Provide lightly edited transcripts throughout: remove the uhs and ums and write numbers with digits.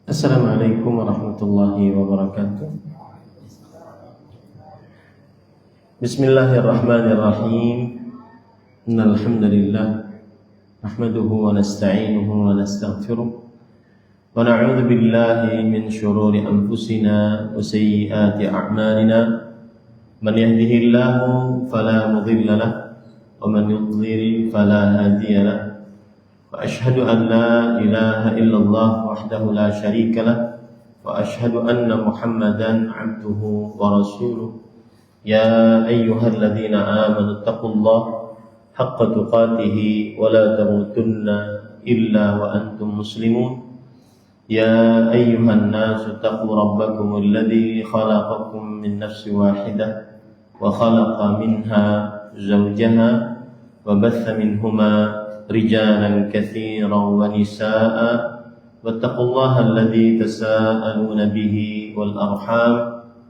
Assalamualaikum warahmatullahi wabarakatuh. Bismillahirrahmanirrahim. Innal hamdalillah nahmaduhu wa nasta'inuhu wa nastaghfiruh wa na'udzu billahi min shururi anfusina wa sayyiati a'malina. Man yahdihillahu fala mudilla lahu wa man yudlil fala hadiya lahu. وأشهد أن لا إله إلا الله وحده لا شريك له وأشهد أن محمدا عبده ورسوله يا أيها الذين آمنوا اتقوا الله حق تقاته ولا تموتن إلا وأنتم مسلمون يا أيها الناس اتقوا ربكم الذي خلقكم من نفس واحدة وخلق منها زوجها وبث منهما رجالا كثيرا ونساء واتقوا الله الذي تساءلون به والأرحام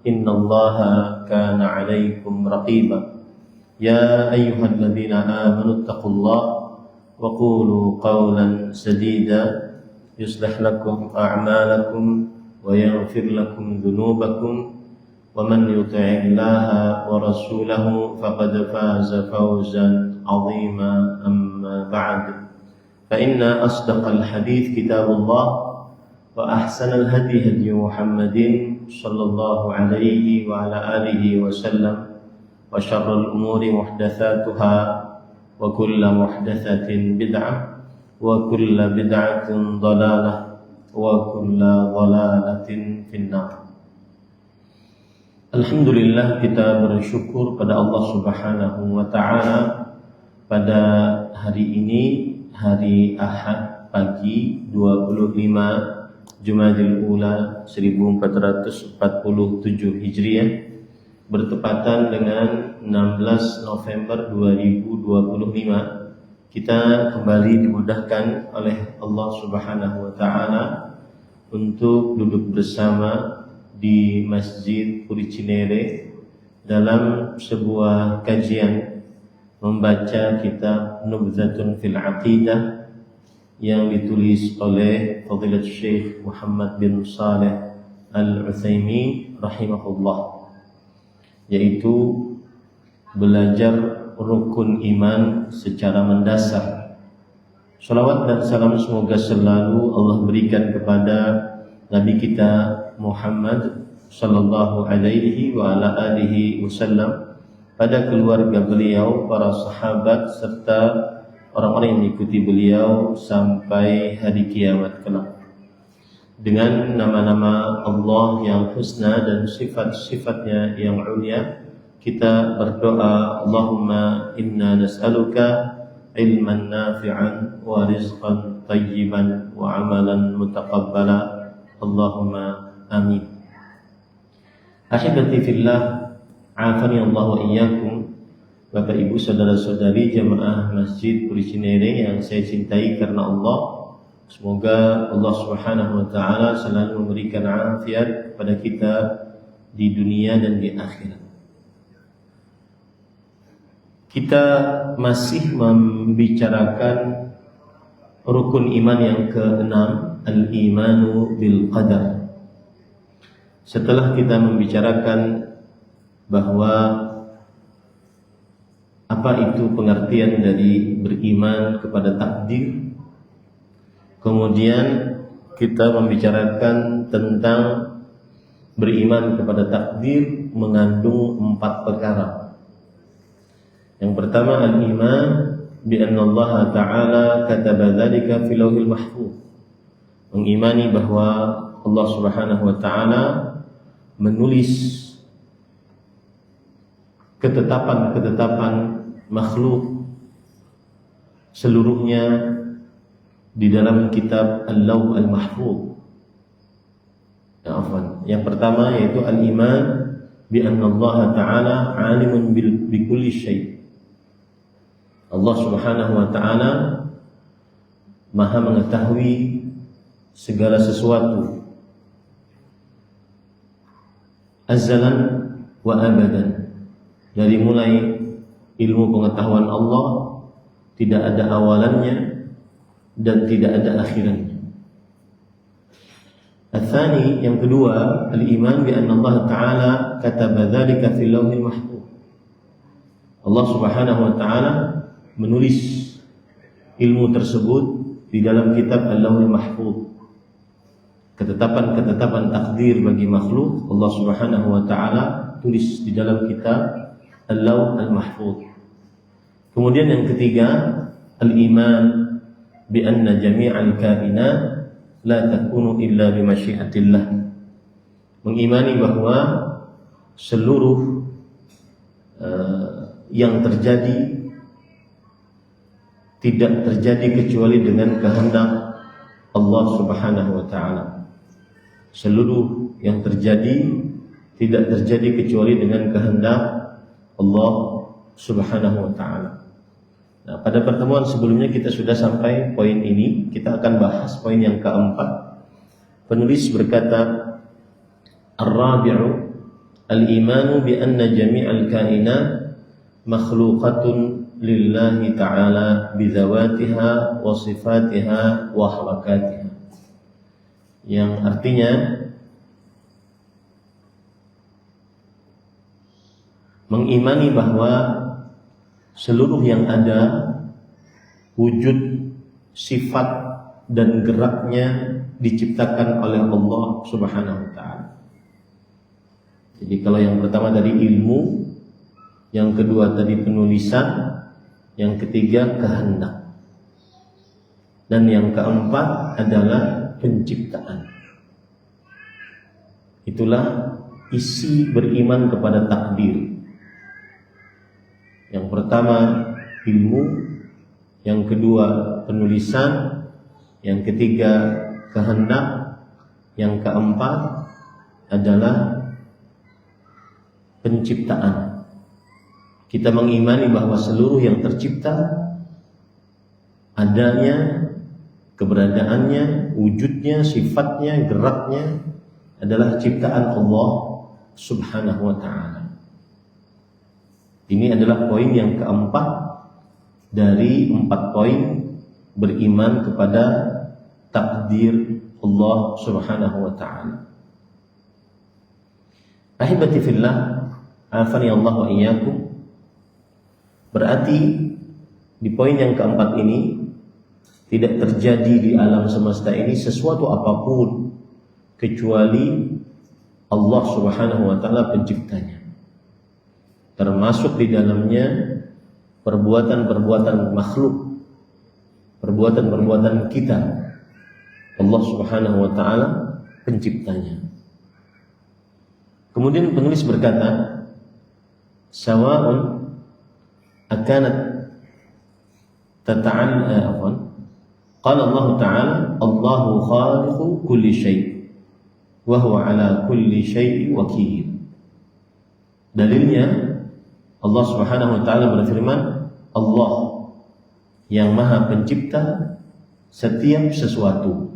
إن الله كان عليكم رقيبا يا أيها الذين آمنوا اتقوا الله وقولوا قولا سديدا يصلح لكم أعمالكم ويغفر لكم ذنوبكم ومن يطع الله ورسوله فقد فاز فوزا عظيما أما بعد فإن أصدق الحديث كتاب الله وأحسن الهدي هدي محمد صلى الله عليه وعلى آله وسلم وشر الأمور محدثاتها وكل محدثة بدعة وكل بدعة ضلالة وكل ضلالة في النار. Alhamdulillah, kita bersyukur pada Allah Subhanahu wa ta'ala pada hari ini, hari Ahad pagi 25 Jumadil Ula 1447 Hijriah, bertepatan dengan 16 November 2025. Kita kembali dimudahkan oleh Allah Subhanahu wa ta'ala untuk duduk bersama di Masjid Puri Cinere dalam sebuah kajian membaca kitab Nubzatun fil Aqidah yang ditulis oleh Fadilat Syekh Muhammad bin Saleh Al-Utsaimin rahimahullah, yaitu belajar rukun iman secara mendasar. Salawat dan salam semoga selalu Allah berikan kepada Nabi kita Muhammad sallallahu alaihi wa ala alihi wasallam, pada keluarga beliau, para sahabat serta orang-orang yang mengikuti beliau sampai hari kiamat kelak. Dengan nama-nama Allah yang husna dan sifat-sifatnya yang ulia, kita berdoa, Allahumma inna nas'aluka ilman nafi'an wa rizqan tayyiban wa amalan mutaqabbala. Allahumma amin. Ahibati fillah, afani Allah wa iyyakum. Bapak Ibu, saudara-saudari jemaah Masjid Puri Cinere yang saya cintai karena Allah, semoga Allah Subhanahu wa ta'ala selalu memberikan afiat kepada kita di dunia dan di akhirat. Kita masih membicarakan rukun iman yang ke-6, al-imanu bil qadar. Setelah kita membicarakan bahwa apa itu pengertian dari beriman kepada takdir, kemudian kita membicarakan tentang beriman kepada takdir mengandung 4 perkara. Yang pertama, al-iman bi anna Allah Ta'ala kataba dzalika fil lauhil mahfuz. Mengimani bahwa Allah Subhanahu wa ta'ala menulis ketetapan-ketetapan makhluk seluruhnya di dalam kitab Al-Lauh Al-Mahfuz. Yang pertama yaitu al-iman bi anna Allah Ta'ala alimun bi kulli syai'. Allah Subhanahu wa ta'ala Maha mengetahui segala sesuatu, azalan wa abadan. Dari mulai ilmu pengetahuan Allah tidak ada awalannya dan tidak ada akhirannya. Al-thani, yang kedua, al-iman bi anna Allah Ta'ala kataba dzalika fil lauhil mahfuz. Allah Subhanahu wa taala menulis ilmu tersebut di dalam kitab Al-Lauhul Mahfuz. Ketetapan-ketetapan takdir bagi makhluk Allah Subhanahu wa taala tulis di dalam kitab Al-Lauhul Mahfuz. Kemudian yang ketiga, al-iman bi anna jami'al kainat la takunu illa bi masyiatillah. Mengimani bahwa seluruh yang terjadi tidak terjadi kecuali dengan kehendak Allah Subhanahu wa taala. Seluruh yang terjadi tidak terjadi kecuali dengan kehendak Allah Subhanahu wa taala. Nah, pada pertemuan sebelumnya kita sudah sampai poin ini. Kita akan bahas poin yang keempat. Penulis berkata, Ar-rabi'u al-imanu bi anna jami'al kainat makhluqatun lillahi ta'ala bizawatiha wa sifatiha wa harakatiha. Yang artinya mengimani bahwa seluruh yang ada, wujud, sifat dan geraknya diciptakan oleh Allah Subhanahu wa taala. Jadi kalau yang pertama tadi ilmu, yang kedua tadi penulisan, yang ketiga kehendak, dan yang keempat adalah penciptaan. Itulah isi beriman kepada takdir. Yang pertama ilmu, yang kedua penulisan, yang ketiga kehendak, yang keempat adalah penciptaan. Kita mengimani bahwa seluruh yang tercipta, adanya, keberadaannya, wujudnya, sifatnya, geraknya adalah ciptaan Allah Subhanahu wa ta'ala. Ini adalah poin yang keempat dari 4 poin beriman kepada takdir Allah Subhanahu wa ta'ala. Ahibati fillah, afani Allah wa iyyakum. Berarti di poin yang keempat ini tidak terjadi di alam semesta ini sesuatu apapun kecuali Allah Subhanahu wa ta'ala penciptanya. Termasuk di dalamnya perbuatan-perbuatan makhluk, perbuatan-perbuatan kita. Allah Subhanahu wa ta'ala penciptanya. Kemudian penulis berkata, sawa'un akanat qala Allah Ta'ala Allahu khaliqu kulli syai' wa huwa ala kulli syai'in wakil. Dalilnya Allah Subhanahu wa ta'ala berfirman, Allah yang maha pencipta setiap sesuatu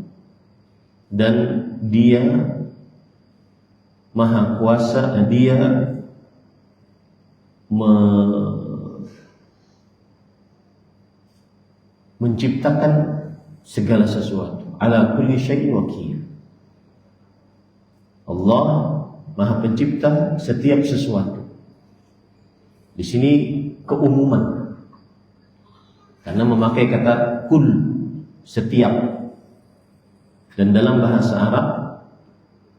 dan dia maha kuasa, dia menciptakan segala sesuatu. Ala kulli syai'in wakil. Allah maha pencipta setiap sesuatu. Di sini keumuman, karena memakai kata kul, setiap. Dan dalam bahasa Arab,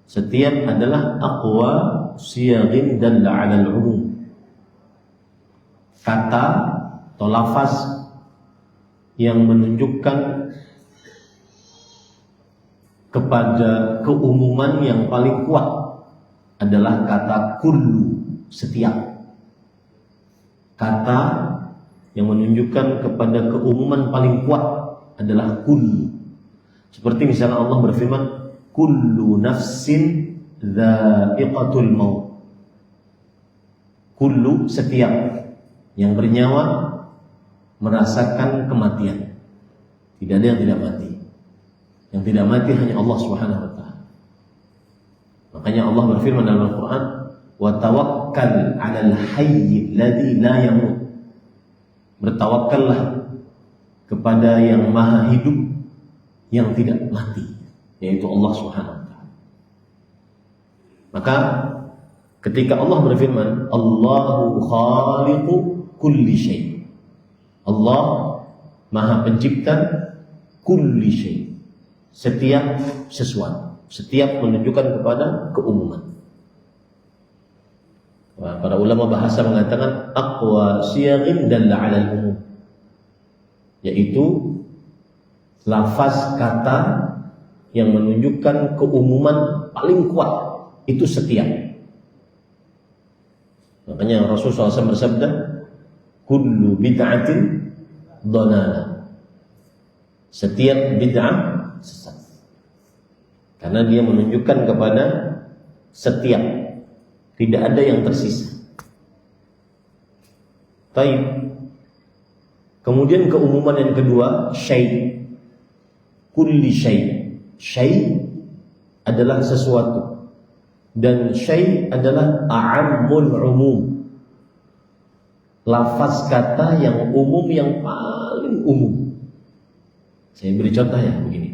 setiap adalah aqwa siyaghin dalla 'ala al-'umum. Kata atau lafaz yang menunjukkan kepada keumuman yang paling kuat adalah kata kullu, setiap. Kata yang menunjukkan kepada keumuman paling kuat adalah kullu. Seperti misalnya Allah berfirman, kullu nafsin dha'iqatul maut. Kullu, setiap yang bernyawa merasakan kematian. Tidak ada yang tidak mati. Yang tidak mati hanya Allah Subhanahu wa ta'ala. Makanya Allah berfirman dalam Al-Quran, wa tawakkal 'alal hayy alladzi la yamut. Bertawakkallah kepada yang maha hidup yang tidak mati, yaitu Allah Subhanahu wa ta'ala. Maka ketika Allah berfirman, Allahu khaliqu kulli syai'. Allah Maha Pencipta kulli syai'. Setiap sesuatu, setiap menunjukkan kepada keumuman. Para ulama bahasa mengatakan aqwa siyaghin dalla 'ala al-umum, yaitu lafaz kata yang menunjukkan keumuman paling kuat itu setiap. Makanya Rasulullah SAW bersabda, kullu bid'atin dhalalah. Setiap bid'ah sesat. Karena dia menunjukkan kepada setiap, tidak ada yang tersisa. Baik. Kemudian keumuman yang kedua, syai'. Kulli syai'. Syai' adalah sesuatu, dan syai' adalah a'ammul umum. Lafaz kata yang umum, yang paling umum. Saya beri contoh ya, begini.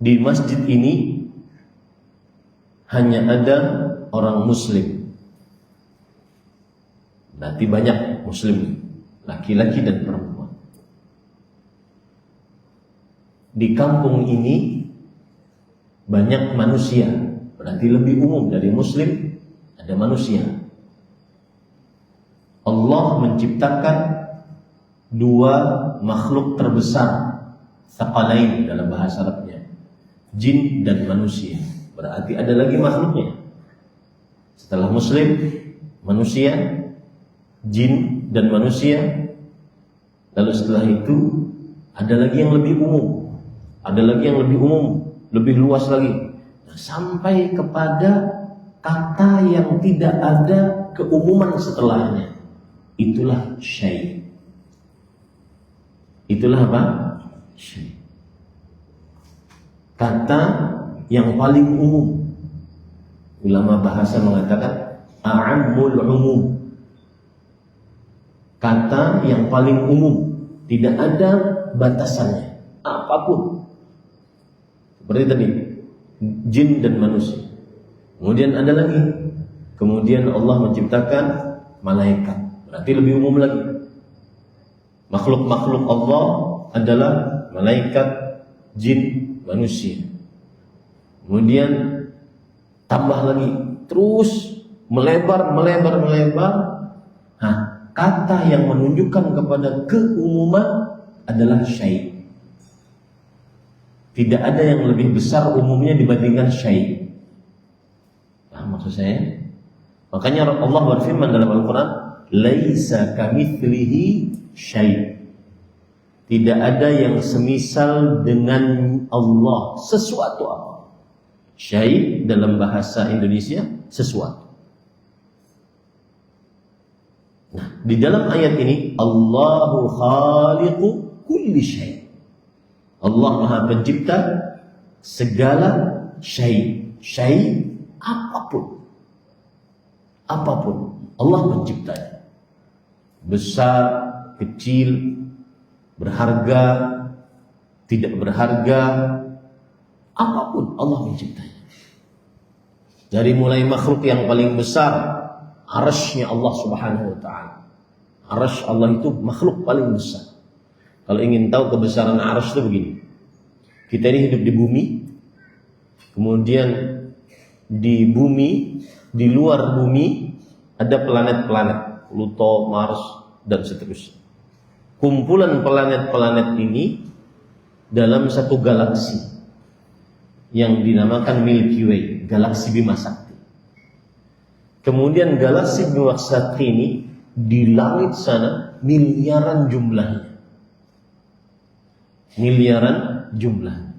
Di masjid ini hanya ada orang muslim. Berarti banyak muslim, laki-laki dan perempuan. Di kampung ini banyak manusia, berarti lebih umum dari muslim, ada manusia. Allah menciptakan dua makhluk terbesar, tsaqalain dalam bahasa Arabnya, jin dan manusia. Berarti ada lagi makhluknya. Setelah muslim, manusia, jin dan manusia. Lalu setelah itu ada lagi yang lebih umum, ada lagi yang lebih umum, lebih luas lagi. Nah, sampai kepada kata yang tidak ada keumuman setelahnya. Itulah syai'. Itulah apa? Syai'. Kata yang paling umum. Ulama bahasa mengatakan a'ammul umum. Kata yang paling umum, tidak ada batasannya, apapun. Seperti tadi, jin dan manusia. Kemudian ada lagi. Kemudian Allah menciptakan malaikat. Berarti lebih umum lagi. Makhluk-makhluk Allah adalah malaikat, jin, manusia. Kemudian tambah lagi, terus melebar. Nah, kata yang menunjukkan kepada keumuman adalah syai'. Tidak ada yang lebih besar umumnya dibandingkan syai'. Nah, maksud saya, makanya Allah berfirman dalam Al-Quran, laisa kamitslihi syai'. Tidak ada yang semisal dengan Allah, sesuatu apa. Syai' dalam bahasa Indonesia sesuatu. Nah, di dalam ayat ini Allahu khaliqu kulli syai'. Allah Maha Pencipta segala syai'. Syai' apapun. Apapun Allah menciptanya. Besar, kecil, berharga, tidak berharga, apapun Allah menciptanya. Dari mulai makhluk yang paling besar, arasy-Nya Allah Subhanahu wa taala. Arasy Allah itu makhluk paling besar. Kalau ingin tahu kebesaran arasy itu begini. Kita ini hidup di bumi. Kemudian di bumi, di luar bumi ada planet-planet, Pluto, Mars dan seterusnya. Kumpulan planet-planet ini dalam satu galaksi yang dinamakan Milky Way, galaksi Bima Sakti. Kemudian galaksi Bima Sakti ini di langit sana miliaran jumlahnya. Miliaran jumlahnya.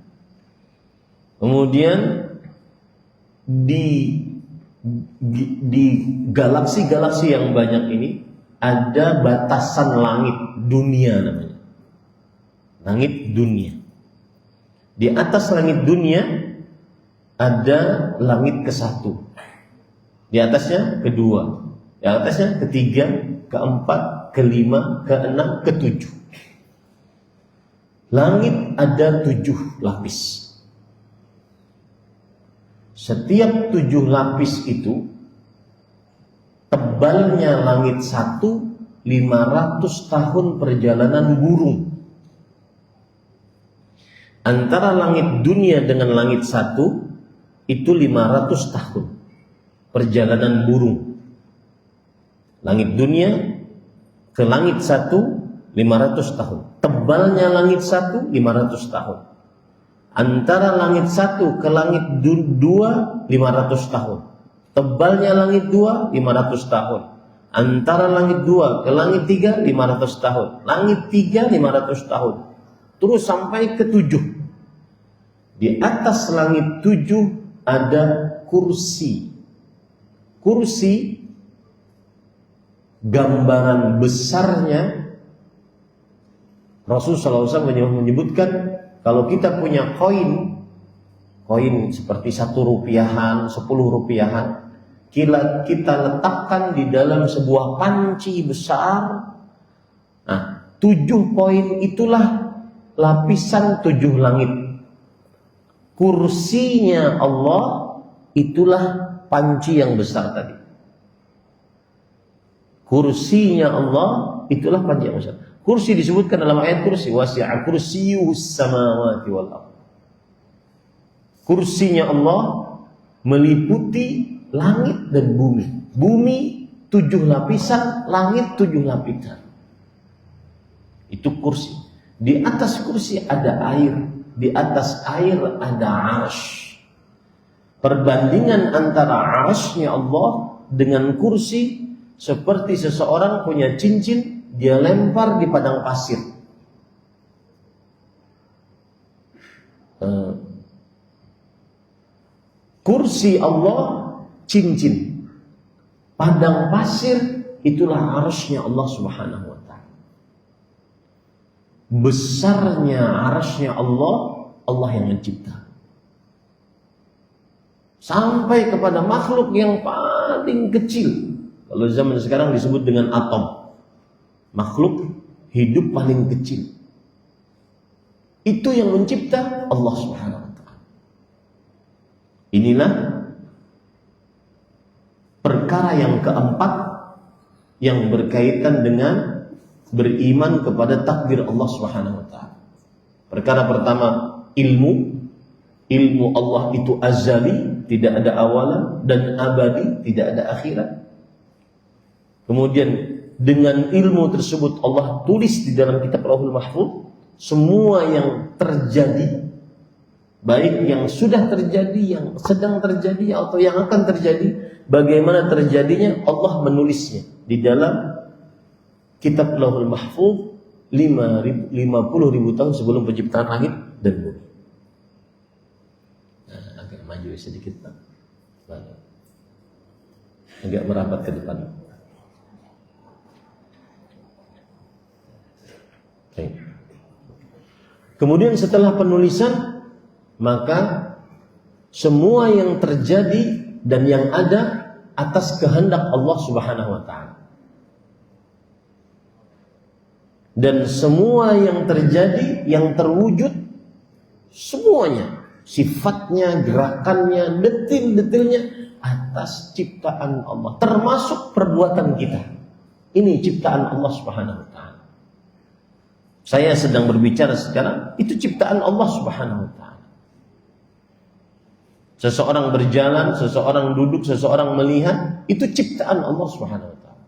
Kemudian di galaksi-galaksi yang banyak ini ada batasan langit dunia namanya. Langit dunia. Di atas langit dunia ada langit ke-1. Di atasnya kedua. Di atasnya ketiga, keempat, kelima, keenam, ketujuh. Langit ada 7 lapis. Setiap 7 lapis itu tebalnya langit 1 500 tahun perjalanan burung. Antara langit dunia dengan langit 1 itu 500 tahun perjalanan burung. Langit dunia ke langit 1 500 tahun. Tebalnya langit 1 500 tahun. Antara langit 1 ke langit 2 500 tahun. Tebalnya langit 2 500 tahun. Antara langit 2 ke langit 3 500 tahun. Langit 3 500 tahun. Terus sampai ke 7. Di atas langit 7 ada kursi. Kursi gambaran besarnya Rasulullah SAW menyebutkan kalau kita punya koin seperti 1 rupiahan, 10 rupiahan, kita letakkan di dalam sebuah panci besar. Nah, 7 koin itulah lapisan 7 langit. Kursinya Allah itulah panci yang besar tadi. Kursinya Allah itulah panci yang besar. Kursi disebutkan dalam ayat kursi, wasi'a kursiyyuhus samawati wal ardh. Kursinya Allah meliputi langit dan bumi. Bumi 7 lapisan, langit 7 lapisan. Itu kursi. Di atas kursi ada air, di atas air ada arsy. Perbandingan antara arsy-nya Allah dengan kursi seperti seseorang punya cincin, dia lempar di padang pasir. Kursi Allah cincin, padang pasir itulah arsy-nya Allah Subhanahu wa ta'ala. Besarnya arsy-nya Allah, Allah yang mencipta. Sampai kepada makhluk yang paling kecil. Kalau zaman sekarang disebut dengan atom. Makhluk hidup paling kecil. Itu yang mencipta Allah Subhanahu wa ta'ala. Inilah perkara yang keempat yang berkaitan dengan beriman kepada takdir Allah Subhanahu wa ta'ala. Perkara pertama, ilmu Allah itu azali, tidak ada awalan, dan abadi, tidak ada akhirat. Kemudian dengan ilmu tersebut Allah tulis di dalam kitab Lauhul Mahfuz semua yang terjadi, baik yang sudah terjadi, yang sedang terjadi, atau yang akan terjadi, bagaimana terjadinya Allah menulisnya di dalam kitab Lauhul Mahfuz 50.000 tahun sebelum penciptaan langit dan bumi. Nah, agak maju sedikit Pak. Agak merapat ke depan. Kemudian setelah penulisan, maka semua yang terjadi dan yang ada atas kehendak Allah Subhanahu wa ta'ala. Dan semua yang terjadi, yang terwujud, semuanya, sifatnya, gerakannya, detil-detilnya atas ciptaan Allah, termasuk perbuatan kita. Ini ciptaan Allah Subhanahu wa ta'ala. Saya sedang berbicara sekarang, itu ciptaan Allah Subhanahu wa ta'ala. Seseorang berjalan, seseorang duduk, seseorang melihat, itu ciptaan Allah Subhanahu wa ta'ala.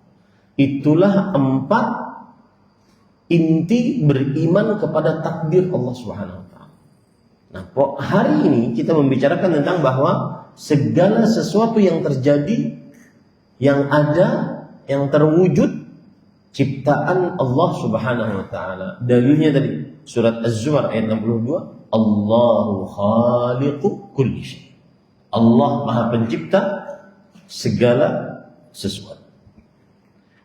Itulah 4 inti beriman kepada takdir Allah Subhanahu wa ta'ala. Nah, hari ini kita membicarakan tentang bahwa segala sesuatu yang terjadi, yang ada, yang terwujud, ciptaan Allah Subhanahu wa ta'ala. Dalilnya tadi surat Az-Zumar ayat 62, Allahu khaliqu kulli syai. Allah Maha Pencipta segala sesuatu.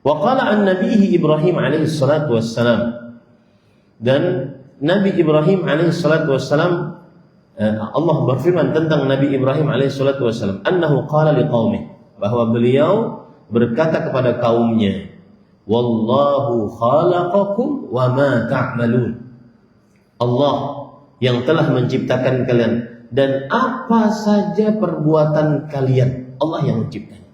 Wa qala an nabihi Ibrahim alaihi salatu wassalam. Dan Nabi Ibrahim alaihi salatu wassalam, Allah berfirman tentang Nabi Ibrahim alaihi salatu wassalam, annahu qala liqaumihi, bahwa beliau berkata kepada kaumnya, wallahu khalaqakum wa ma ta'malun. Allah yang telah menciptakan kalian, dan apa saja perbuatan kalian, Allah yang menciptanya.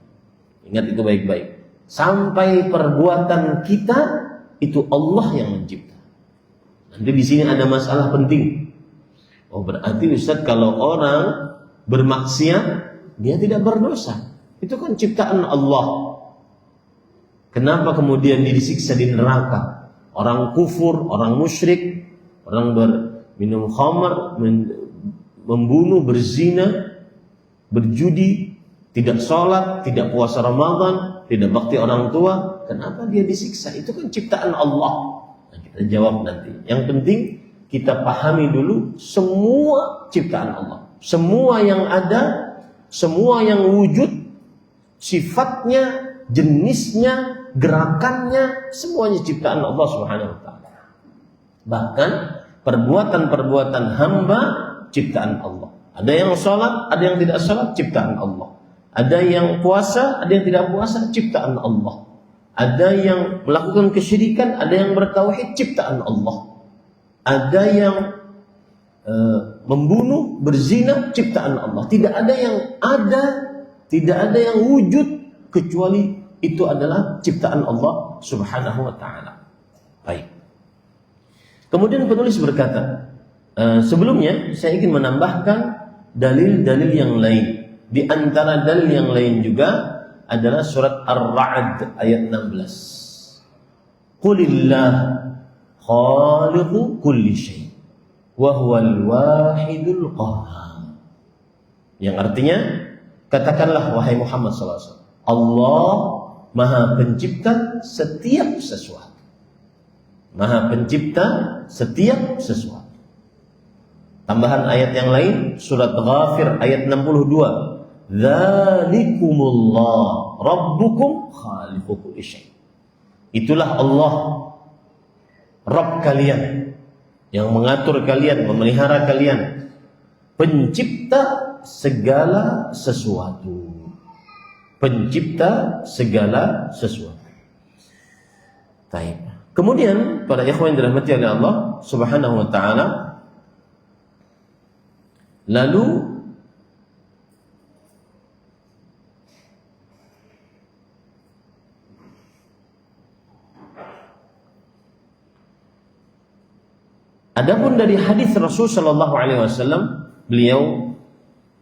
Ingat itu baik-baik. Sampai perbuatan kita itu Allah yang mencipta. Nanti di sini ada masalah penting. Oh, berarti Ustaz, kalau orang bermaksiat dia tidak berdosa. Itu kan ciptaan Allah. Kenapa kemudian dia disiksa di neraka? Orang kufur, orang musyrik, orang minum khamar, membunuh, berzina, berjudi, tidak sholat, tidak puasa Ramadan, tidak bakti orang tua. Kenapa dia disiksa? Itu kan ciptaan Allah. Nah, kita jawab nanti. Yang penting kita pahami dulu semua ciptaan Allah. Semua yang ada, semua yang wujud, sifatnya, jenisnya, gerakannya, semuanya ciptaan Allah Subhanahu wa taala. Bahkan perbuatan-perbuatan hamba ciptaan Allah. Ada yang sholat, ada yang tidak sholat, ciptaan Allah. Ada yang puasa, ada yang tidak puasa, ciptaan Allah. Ada yang melakukan kesyirikan, ada yang bertauhid, ciptaan Allah. Ada yang membunuh, berzina, ciptaan Allah. Tidak ada yang wujud kecuali itu adalah ciptaan Allah Subhanahu wa taala. Baik. Kemudian penulis berkata, sebelumnya saya ingin menambahkan dalil-dalil yang lain. Di antara dalil yang lain juga adalah surat Ar-Ra'd ayat 16. Qulillah khaliqu kulli syai' wa huwal wahidul qahhar. Yang artinya, katakanlah wahai Muhammad sallallahu alaihi wasallam, Allah Maha Pencipta setiap sesuatu. Maha Pencipta setiap sesuatu. Tambahan ayat yang lain, surat Ghafir ayat 62. Dzalikumullah rabbukum khaliqu kulli syai'. Itulah Allah Rabb kalian yang mengatur kalian, memelihara kalian, pencipta segala sesuatu. Pencipta segala sesuatu. Baik. Kemudian para ikhwan yang dirahmati oleh Allah Subhanahu wa taala, lalu adapun dari hadis Rasul sallallahu alaihi wasallam, beliau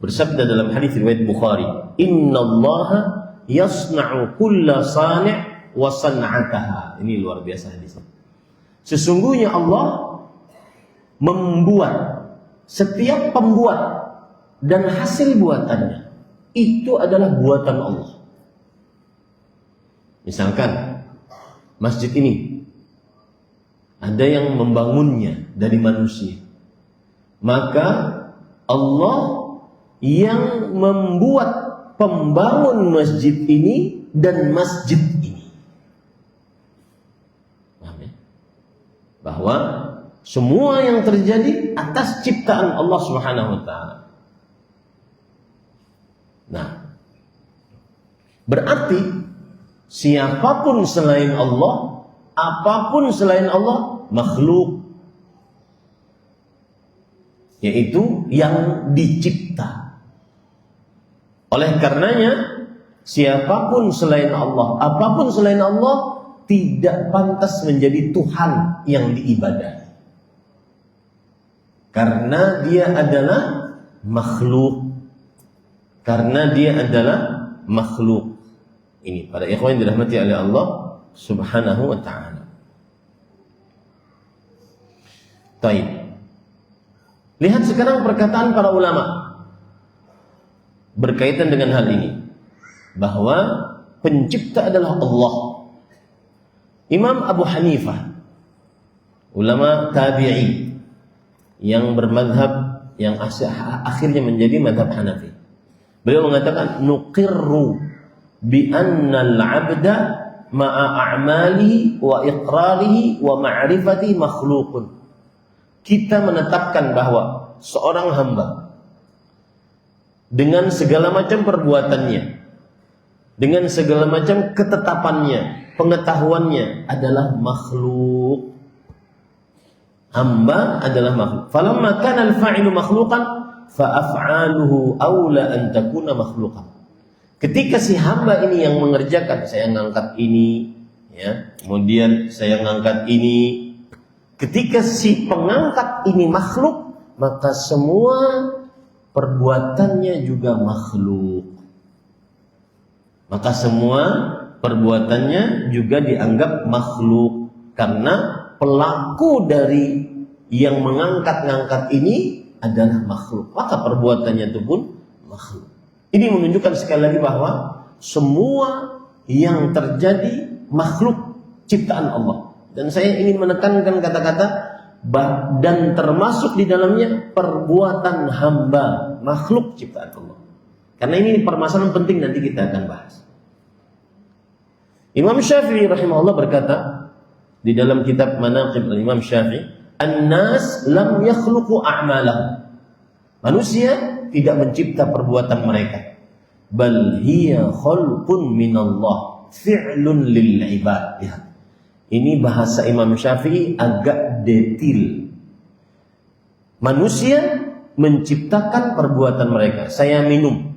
bersabda dalam hadis riwayat Bukhari, "Innallaha yasna'u kulla sani' wa san'ataha." Ini luar biasa hadisnya. Sesungguhnya Allah membuat setiap pembuat dan hasil buatannya itu adalah buatan Allah. Misalkan masjid ini ada yang membangunnya dari manusia, maka Allah yang membuat pembangun masjid ini dan masjid ini. Paham ya? Bahwa semua yang terjadi atas ciptaan Allah Subhanahu wa taala. Nah, berarti siapapun selain Allah, apapun selain Allah, makhluk, yaitu yang dicipta. Oleh karenanya, siapapun selain Allah, apapun selain Allah, tidak pantas menjadi Tuhan yang diibadahi. Karena dia adalah makhluk. Karena dia adalah makhluk. Ini para ikhwan yang dirahmati oleh Allah Subhanahu wa ta'ala. Baik. Lihat sekarang perkataan para ulama berkaitan dengan hal ini, bahwa pencipta adalah Allah. Imam Abu Hanifah, ulama tabi'i yang bermadhab, yang akhirnya menjadi madhab Hanafi, beliau mengatakan, nuqirru bi annal 'abda ma'a a'malihi wa iqrarihi wa ma'rifati makhluqun. Kita menetapkan bahwa seorang hamba dengan segala macam perbuatannya, dengan segala macam ketetapannya, pengetahuannya adalah makhluk. Hamba adalah makhluk. Falamma kana al-fa'ilu makhluqan fa af'aluhu aula an takuna makhluqan. Ketika si hamba ini yang mengerjakan, saya ngangkat ini, ya, kemudian saya ngangkat ini. Ketika si pengangkat ini makhluk, maka semua perbuatannya juga makhluk. Maka semua perbuatannya juga dianggap makhluk karena pelaku dari yang mengangkat-ngangkat ini adalah makhluk. Maka perbuatannya itu pun makhluk. Ini menunjukkan sekali lagi bahwa semua yang terjadi makhluk ciptaan Allah. Dan saya ingin menekankan kata-kata dan termasuk di dalamnya perbuatan hamba, makhluk ciptaan Allah. Karena ini permasalahan penting, nanti kita akan bahas. Imam Syafi'i rahimahullah berkata di dalam kitab Manaqib Imam Syafi'i, "An-nas lam yakhluqu a'malahum." Manusia tidak mencipta perbuatan mereka. Bal hiya khalqun minallah, fi'lun lil ibad. Lihat. Ini bahasa Imam Syafi'i agak detail. Manusia menciptakan perbuatan mereka. Saya minum.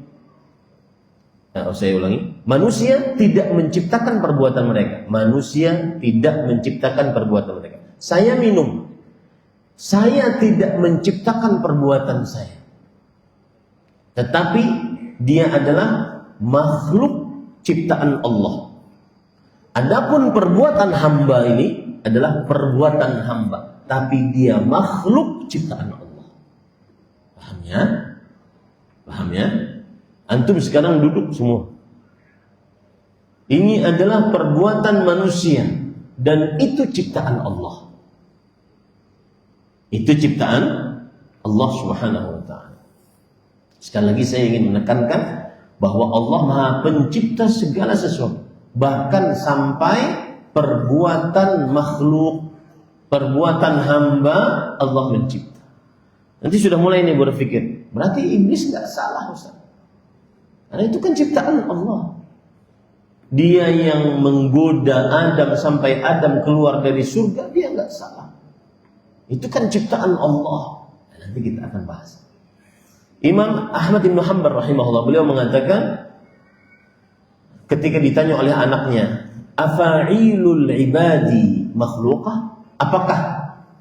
Nah, saya ulangi. Manusia tidak menciptakan perbuatan mereka. Manusia tidak menciptakan perbuatan mereka. Saya minum. Saya tidak menciptakan perbuatan saya. Tetapi dia adalah makhluk ciptaan Allah. Adapun perbuatan hamba ini adalah perbuatan hamba, tapi dia makhluk ciptaan Allah. Paham ya? Paham ya? Antum sekarang duduk semua. Ini adalah perbuatan manusia dan itu ciptaan Allah. Itu ciptaan Allah Subhanahu wa taala. Sekali lagi saya ingin menekankan bahwa Allah Maha Pencipta segala sesuatu, bahkan sampai perbuatan makhluk, perbuatan hamba Allah mencipta. Nanti sudah mulai ini berpikir, berarti iblis nggak salah Ustaz. Karena itu kan ciptaan Allah. Dia yang menggoda Adam sampai Adam keluar dari surga, dia nggak salah. Itu kan ciptaan Allah. Nanti kita akan bahas. Imam Ahmad bin Hanbal rahimahullah, beliau mengatakan ketika ditanya oleh anaknya, afa'ilul ibadi makhluqah? Apakah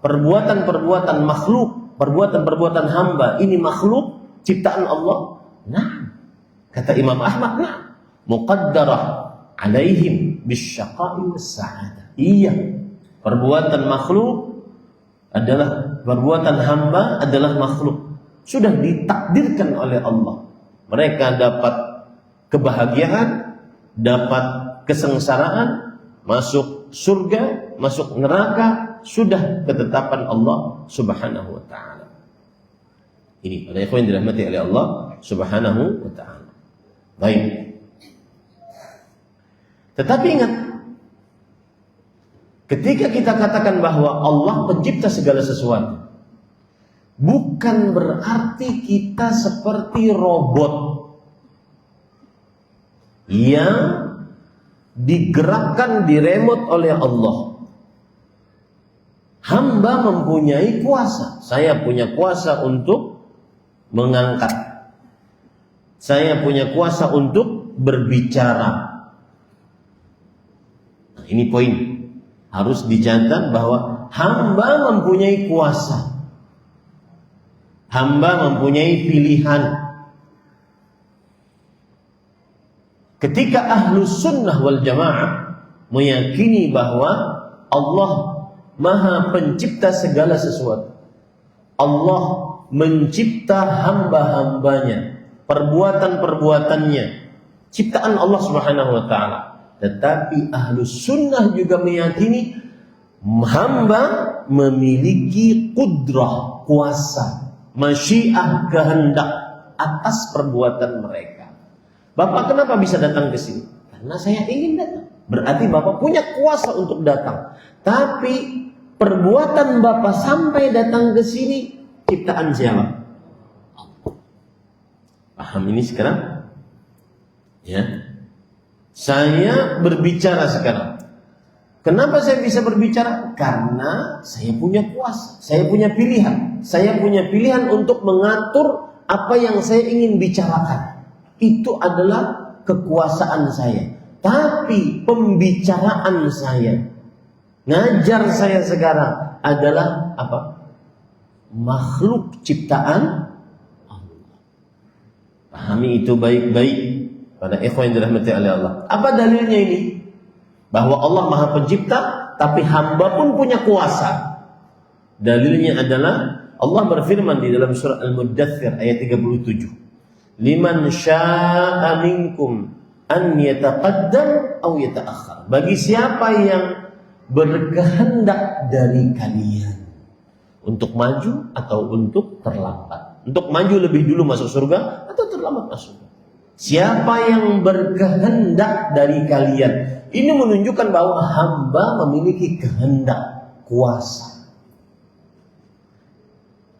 perbuatan-perbuatan makhluk, perbuatan-perbuatan hamba ini makhluk ciptaan Allah? Nah, kata Imam Ahmad, nah, muqaddarah alaihim bisyaqa'i was-sa'adah. Iya, perbuatan makhluk adalah perbuatan hamba adalah makhluk. Sudah ditakdirkan oleh Allah. Mereka dapat kebahagiaan, dapat kesengsaraan, masuk surga, masuk neraka, sudah ketetapan Allah Subhanahu wa taala. Ini para ikhwan yang dirahmati oleh Allah Subhanahu wa taala. Baik. Tetapi ingat, ketika kita katakan bahwa Allah pencipta segala sesuatu, bukan berarti kita seperti robot yang digerakkan, diremote oleh Allah. Hamba mempunyai kuasa. Saya punya kuasa untuk mengangkat. Saya punya kuasa untuk berbicara. Nah, ini poin. Harus dicatat bahwa hamba mempunyai kuasa. Hamba mempunyai pilihan. Ketika Ahlus Sunnah wal Jamaah meyakini bahwa Allah Maha Pencipta segala sesuatu, Allah mencipta hamba-hambanya, perbuatan-perbuatannya, ciptaan Allah Subhanahu wa taala. Tetapi Ahlus Sunnah juga meyakini hamba memiliki qudrah, kuasa, masyiah, kehendak atas perbuatan mereka. Bapak kenapa bisa datang ke sini? Karena saya ingin datang. Berarti Bapak punya kuasa untuk datang. Tapi perbuatan Bapak sampai datang ke sini ciptaan siapa? Paham ini sekarang? Ya. Saya berbicara sekarang. Kenapa saya bisa berbicara? Karena saya punya kuasa, saya punya pilihan. Saya punya pilihan untuk mengatur apa yang saya ingin bicarakan. Itu adalah kekuasaan saya. Tapi pembicaraan saya, ngajar saya sekarang adalah apa? Makhluk ciptaan Allah. Pahami itu baik-baik pada ikhwan yang dirahmati oleh Allah. Apa dalilnya ini? Bahwa Allah Maha Pencipta, tapi hamba pun punya kuasa. Dalilnya adalah Allah berfirman di dalam surah Al-Muddathir ayat 37. Liman syaa minkum an yataqaddam aw yata'akhkhar. Bagi siapa yang berkehendak dari kalian untuk maju atau untuk terlambat. Untuk maju lebih dulu masuk surga atau terlambat masuk. Siapa yang berkehendak dari kalian. Ini menunjukkan bahwa hamba memiliki kehendak, kuasa.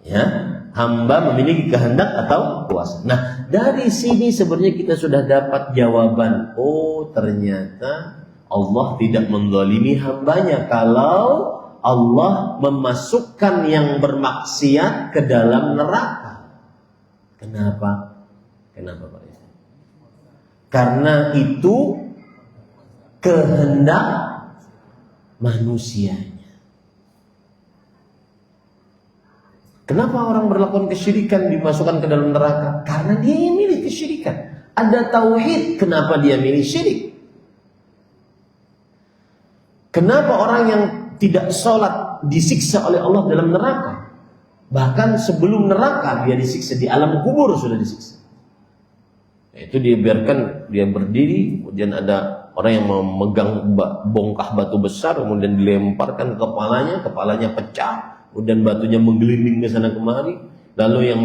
Ya, hamba memiliki kehendak atau kuasa. Nah, dari sini sebenarnya kita sudah dapat jawaban. Oh, ternyata Allah tidak menzalimi hambanya kalau Allah memasukkan yang bermaksiat ke dalam neraka. Kenapa? Kenapa Pak? Karena itu kehendak manusianya. Kenapa orang berlakukan kesyirikan dimasukkan ke dalam neraka? Karena dia milih kesyirikan. Ada tauhid, kenapa dia milih syirik? Kenapa orang yang tidak sholat disiksa oleh Allah dalam neraka? Bahkan sebelum neraka dia disiksa, di alam kubur sudah disiksa. Itu dibiarkan dia berdiri, kemudian ada orang yang memegang bongkah batu besar, kemudian dilemparkan ke kepalanya pecah, kemudian batunya menggelinding ke sana kemari, lalu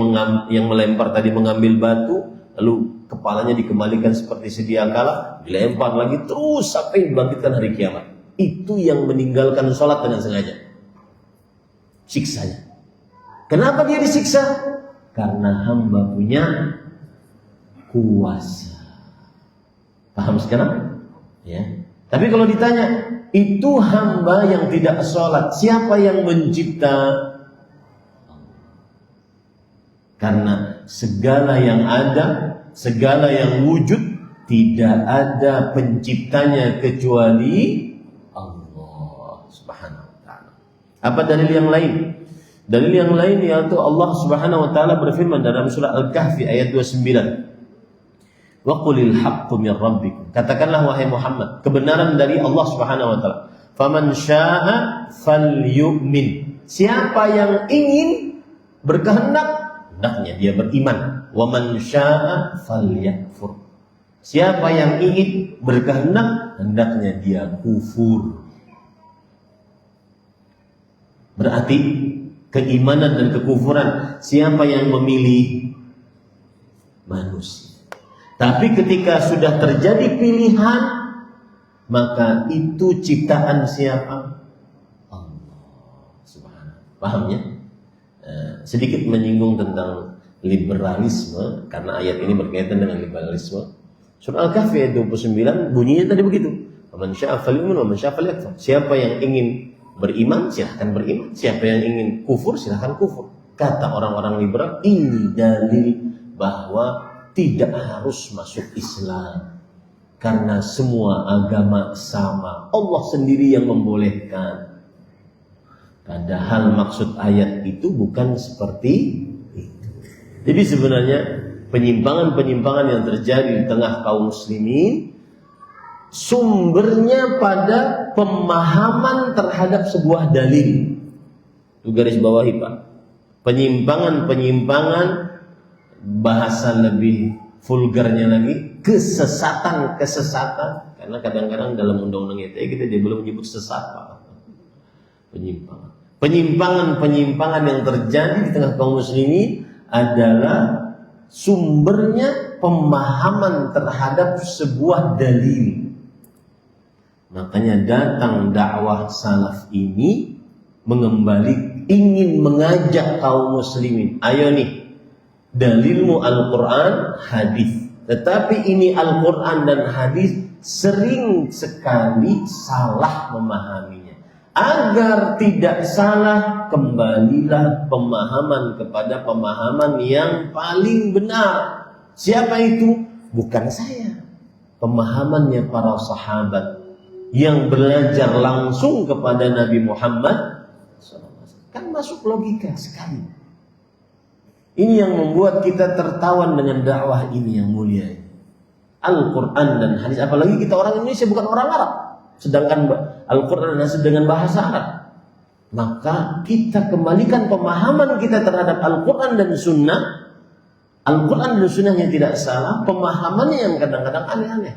yang melempar tadi mengambil batu, lalu kepalanya dikembalikan seperti sedia kala, dilempar lagi terus sampai dibangkitkan hari kiamat. Itu yang meninggalkan sholat dengan sengaja. Siksanya. Kenapa dia disiksa? Karena hamba punya kuasa. Paham sekarang? Ya. Tapi kalau ditanya, itu hamba yang tidak sholat, siapa yang mencipta? Karena segala yang ada, segala yang wujud, tidak ada penciptanya kecuali Allah Subhanahu wa ta'ala. Apa dalil yang lain? Dalil yang lain yaitu Allah Subhanahu wa ta'ala berfirman dalam surah Al-Kahfi ayat 29. Wa qulil haqqu min rabbikum. Katakanlah wahai Muhammad, kebenaran dari Allah Subhanahu wa ta'ala. Faman syaa'a falyu'min. Siapa yang ingin berkehendak, hendaknya dia beriman. Wa man syaa'a falyakfur. Siapa yang ingin berkehendak, hendaknya dia kufur. Berarti keimanan dan kekufuran siapa yang memilih? Manusia. Tapi ketika sudah terjadi pilihan, maka itu ciptaan siapa? Allah Subhanahu. Paham ya? Sedikit menyinggung tentang liberalisme, karena ayat ini berkaitan dengan liberalisme. Surah Al-Kahfi ayat 29 bunyinya tadi begitu. Man syaa'a falyu'min wa man syaa'a falyakfur. Siapa yang ingin beriman, silahkan beriman. Siapa yang ingin kufur, silahkan kufur. Kata orang-orang liberal, ini dalil bahwa tidak harus masuk Islam karena semua agama sama. Allah sendiri yang membolehkan. Padahal maksud ayat itu bukan seperti itu. Jadi sebenarnya penyimpangan-penyimpangan yang terjadi di tengah kaum muslimin sumbernya pada pemahaman terhadap sebuah dalil. Itu garis bawahi Pak. Penyimpangan-penyimpangan, bahasa lebih vulgarnya lagi, kesesatan-kesesatan. Karena kadang-kadang dalam undang-undang ITE kita dia belum menyebut sesat Pak. Penyimpangan-penyimpangan yang terjadi di tengah kaum muslimin adalah sumbernya pemahaman terhadap sebuah dalil. Makanya datang dakwah salaf ini ingin mengajak kaum muslimin, ayo nih, dalilmu Al-Quran, hadis. Tetapi ini Al-Quran dan hadis sering sekali salah memahaminya. Agar tidak salah, kembalilah pemahaman kepada pemahaman yang paling benar. Siapa itu? Bukan saya. Pemahamannya para sahabat yang belajar langsung kepada Nabi Muhammad SAW. Kan masuk logika sekali. Ini yang membuat kita tertawan dengan dakwah ini yang mulia. Al-Quran dan hadis. Apalagi kita orang Indonesia, bukan orang Arab. Sedangkan Al-Quran dan hadis dengan bahasa Arab. Maka kita kembalikan pemahaman kita terhadap Al-Quran dan Sunnah. Al-Quran dan Sunnahnya tidak salah, pemahamannya yang kadang-kadang aneh-aneh.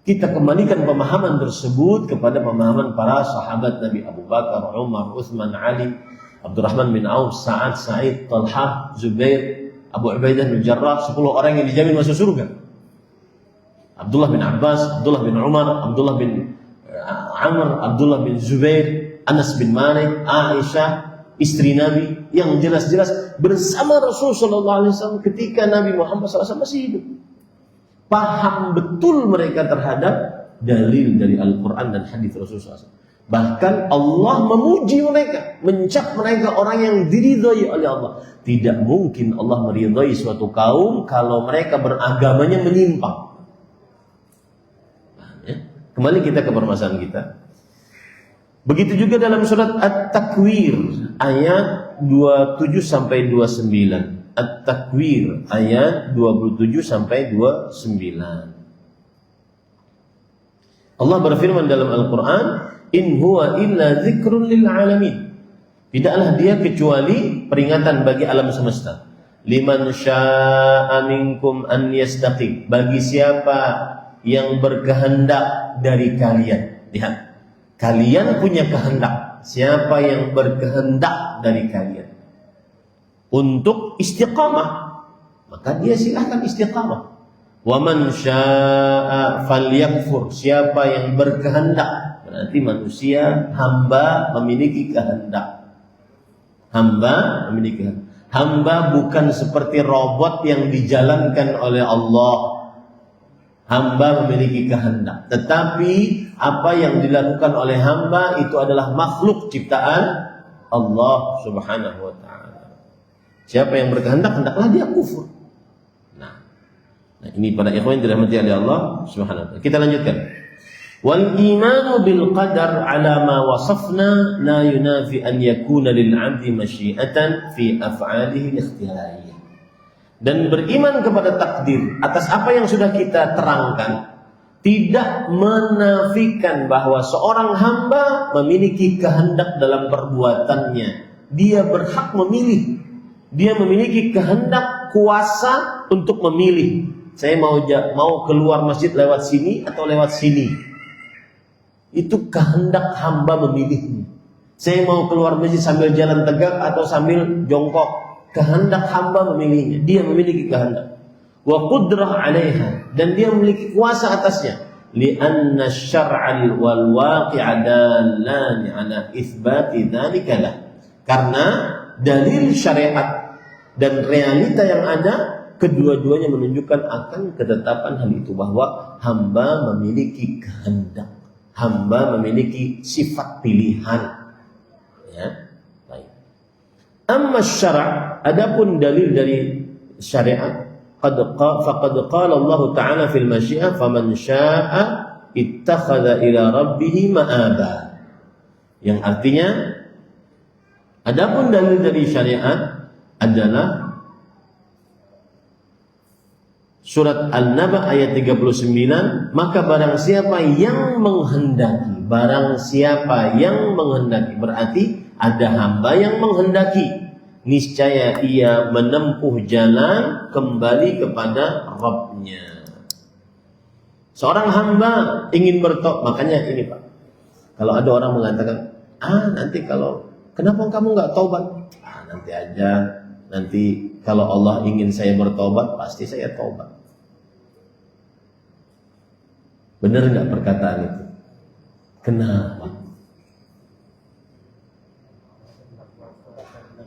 Kita kembalikan pemahaman tersebut kepada pemahaman para sahabat Nabi Abu Bakar, Umar, Uthman, Ali, Abdurrahman bin Auf, Sa'ad, Sa'id, Talha, Zubair, Abu Ubaidah bin Jarrah, 10 orang yang dijamin masuk surga. Abdullah bin Abbas, Abdullah bin Umar, Abdullah bin Amr, Abdullah bin Zubair, Anas bin Malik, Aisyah, istri Nabi yang jelas-jelas bersama Rasulullah SAW ketika Nabi Muhammad SAW masih hidup. Paham betul mereka terhadap dalil dari Al-Quran dan hadis Rasulullah SAW. Bahkan Allah memuji mereka, mencap mereka orang yang diridhai oleh Allah. Tidak mungkin Allah meridhai suatu kaum kalau mereka beragamanya menyimpang. Kembali kita ke permasalahan kita. Begitu juga dalam surat At-Takwir ayat 27 sampai 29. At-Takwir ayat 27 sampai 29. Allah berfirman dalam Al-Quran, in huwa illa dzikrun lil alamin. Tidaklah dia kecuali peringatan bagi alam semesta. Liman syaa'a minkum an yastaqim. Bagi siapa yang berkehendak dari kalian. Lihat, kalian punya kehendak. Siapa yang berkehendak dari kalian untuk istiqamah, maka dia silahkan istiqamah. Wa man syaa'a falyakfur. Siapa yang berkehendak, berarti manusia, hamba memiliki kehendak. Hamba memiliki kehendak. Hamba bukan seperti robot yang dijalankan oleh Allah. Hamba memiliki kehendak, tetapi apa yang dilakukan oleh hamba itu adalah makhluk ciptaan Allah Subhanahu wa taala. Siapa yang berkehendak, hendaklah dia kufur. Nah ini para ikhwan yang dirahmati oleh Allah Subhanahu wa taala. Kita lanjutkan. Wal imanu bil qadar ala ma wasafna la yunafi an yakuna lil 'abdi masyiatan fi af'alihi al-ikhtiyariyah. Dan beriman kepada takdir atas apa yang sudah kita terangkan tidak menafikan bahwa seorang hamba memiliki kehendak dalam perbuatannya. Dia berhak memilih. Dia memiliki kehendak, kuasa untuk memilih. Saya mau keluar masjid lewat sini atau lewat sini. Itu kehendak hamba memilihnya. Saya mau keluar masjid sambil jalan tegak atau sambil jongkok. Kehendak hamba memilihnya. Dia memiliki kehendak. Wa qudrah 'alaiha, dan dia memiliki kuasa atasnya. Li'anna syar'al wal waqi'a dallan 'ala itsbati dzalika lah. Karena dalil syariat dan realita yang ada, kedua-duanya menunjukkan akan ketetapan hal itu, bahwa hamba memiliki kehendak. Hamba memiliki sifat pilihan. Ya. Amma syara', adapun dalil dari syariat, faqad qala Allah Ta'ala fil masyiah, faman syaa'a ittakhadha ila rabbih ma'aba. Yang artinya, adapun dalil dari syariat adalah surat An-Naba ayat 39, maka barang siapa yang menghendaki, berarti ada hamba yang menghendaki, niscaya ia menempuh jalan kembali kepada Rabb-Nya. Seorang hamba ingin bertobat, makanya ini Pak, kalau ada orang mengatakan, nanti kenapa kamu nggak tobat? Nanti aja, nanti kalau Allah ingin saya bertobat, pasti saya tobat. Benar nggak perkataan itu? Kenapa?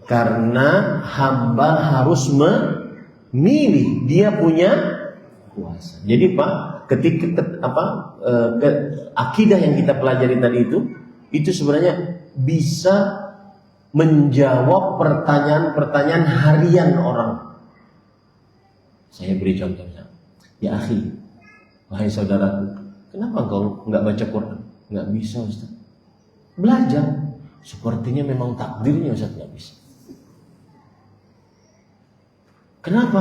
Karena hamba harus memilih, dia punya kuasa. Jadi Pak, akidah yang kita pelajari tadi itu sebenarnya bisa menjawab pertanyaan-pertanyaan harian orang. Saya beri contoh, ya akhi, wahai saudaraku, kenapa engkau nggak baca Quran? Nggak bisa, Ustaz. Belajar. Sepertinya memang takdirnya, Ustaz, nggak bisa. Kenapa?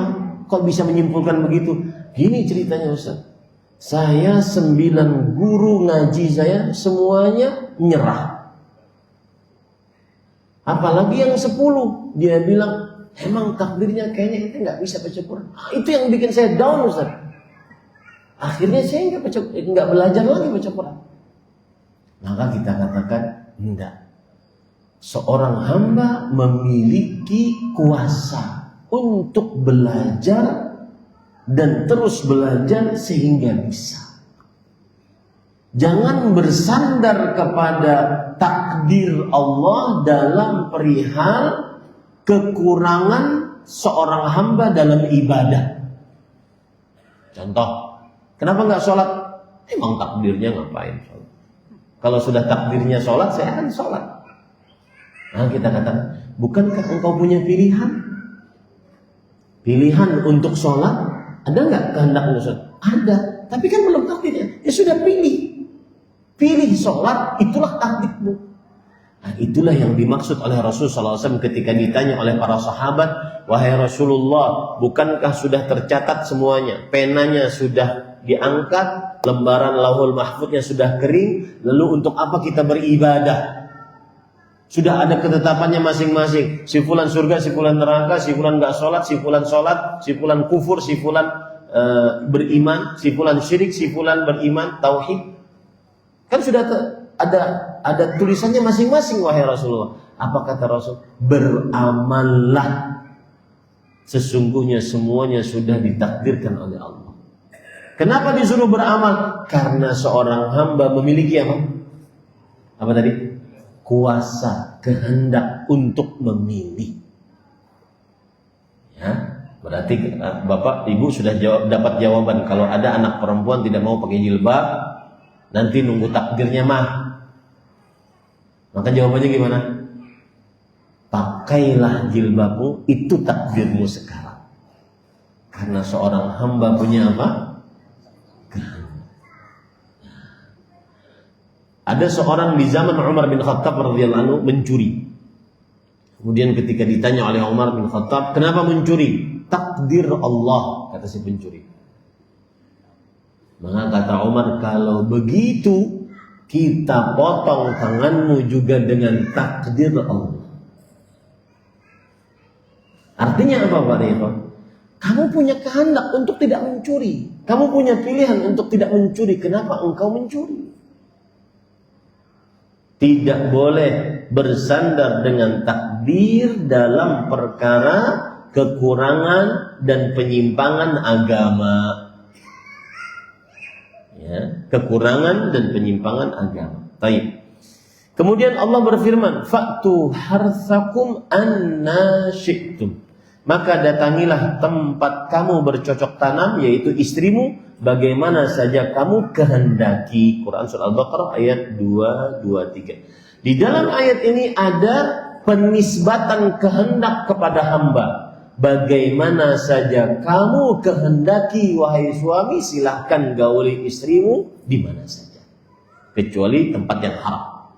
Kok bisa menyimpulkan begitu? Gini ceritanya, Ustaz. Saya 9 guru ngaji saya semuanya nyerah. Apalagi yang 10, dia bilang emang takdirnya kayaknya kita nggak bisa baca Quran. Itu yang bikin saya down, Ustaz. Akhirnya saya nggak belajar lagi baca Quran. Maka kita katakan enggak. Seorang hamba memiliki kuasa untuk belajar dan terus belajar sehingga bisa. Jangan bersandar kepada takdir Allah dalam perihal kekurangan seorang hamba dalam ibadah. Contoh, kenapa nggak sholat? Emang takdirnya ngapain sholat? Kalau sudah takdirnya sholat, saya akan sholat. Nah, kita katakan, bukankah engkau punya pilihan? Pilihan untuk sholat? Ada nggak kehendakmu sholat? Ada, tapi kan belum takdirnya. Ya sudah pilih. Pilih sholat, itulah takdirmu. Nah, itulah yang dimaksud oleh Rasulullah SAW ketika ditanya oleh para sahabat, wahai Rasulullah, bukankah sudah tercatat semuanya? Penanya sudah diangkat, lembaran lauhul mahfudnya sudah kering, lalu untuk apa kita beribadah? Sudah ada ketetapannya masing-masing. Si fulan surga, si fulan neraka, si fulan gak sholat, si fulan kufur, si fulan beriman, si fulan syirik, si fulan beriman, tauhid. Kan sudah ada tulisannya masing-masing, wahai Rasulullah. Apa kata Rasul? Beramallah. Sesungguhnya semuanya sudah ditakdirkan oleh Allah. Kenapa disuruh beramal? Karena seorang hamba memiliki apa? Apa tadi? Kuasa, kehendak untuk memilih. Ya, berarti Bapak Ibu sudah dapat jawaban. Kalau ada anak perempuan tidak mau pakai jilbab, nanti nunggu takdirnya mah. Maka jawabannya gimana? Pakailah jilbabmu, itu takdirmu sekarang. Karena seorang hamba punya apa? Ada seorang di zaman Umar bin Khattab radhiyallahu anhu mencuri. Kemudian ketika ditanya oleh Umar bin Khattab, kenapa mencuri? Takdir Allah, kata si pencuri. Maka kata Umar, kalau begitu kita potong tanganmu juga dengan takdir Allah. Artinya apa Pak Rifat? Kamu punya kehendak untuk tidak mencuri. Kamu punya pilihan untuk tidak mencuri. Kenapa engkau mencuri? Tidak boleh bersandar dengan takdir dalam perkara kekurangan dan penyimpangan agama. Ya, kekurangan dan penyimpangan agama. Baik. Kemudian Allah berfirman, "Fa'tu harthakum anna syi'tum." Maka datangilah tempat kamu bercocok tanam, yaitu istrimu, bagaimana saja kamu kehendaki. Quran surah Al-Baqarah ayat 223. Di dalam ayat ini ada penisbatan kehendak kepada hamba. Bagaimana saja kamu kehendaki, wahai suami, silahkan gauli istrimu di mana saja, kecuali tempat yang haram.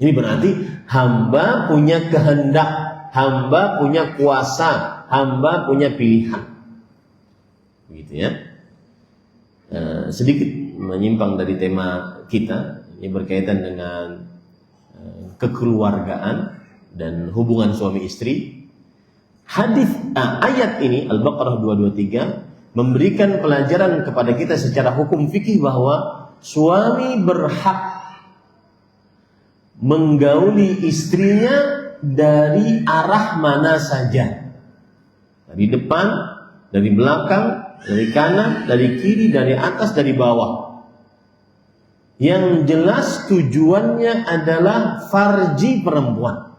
Ini berarti hamba punya kehendak, hamba punya kuasa, hamba punya pilihan. Begitu ya. Sedikit menyimpang dari tema kita, ini berkaitan dengan kekeluargaan dan hubungan suami istri. Ayat ini Al-Baqarah 223 memberikan pelajaran kepada kita secara hukum fikih bahwa suami berhak menggauli istrinya dari arah mana saja. Dari depan, dari belakang, dari kanan, dari kiri, dari atas, dari bawah. Yang jelas tujuannya adalah farji perempuan.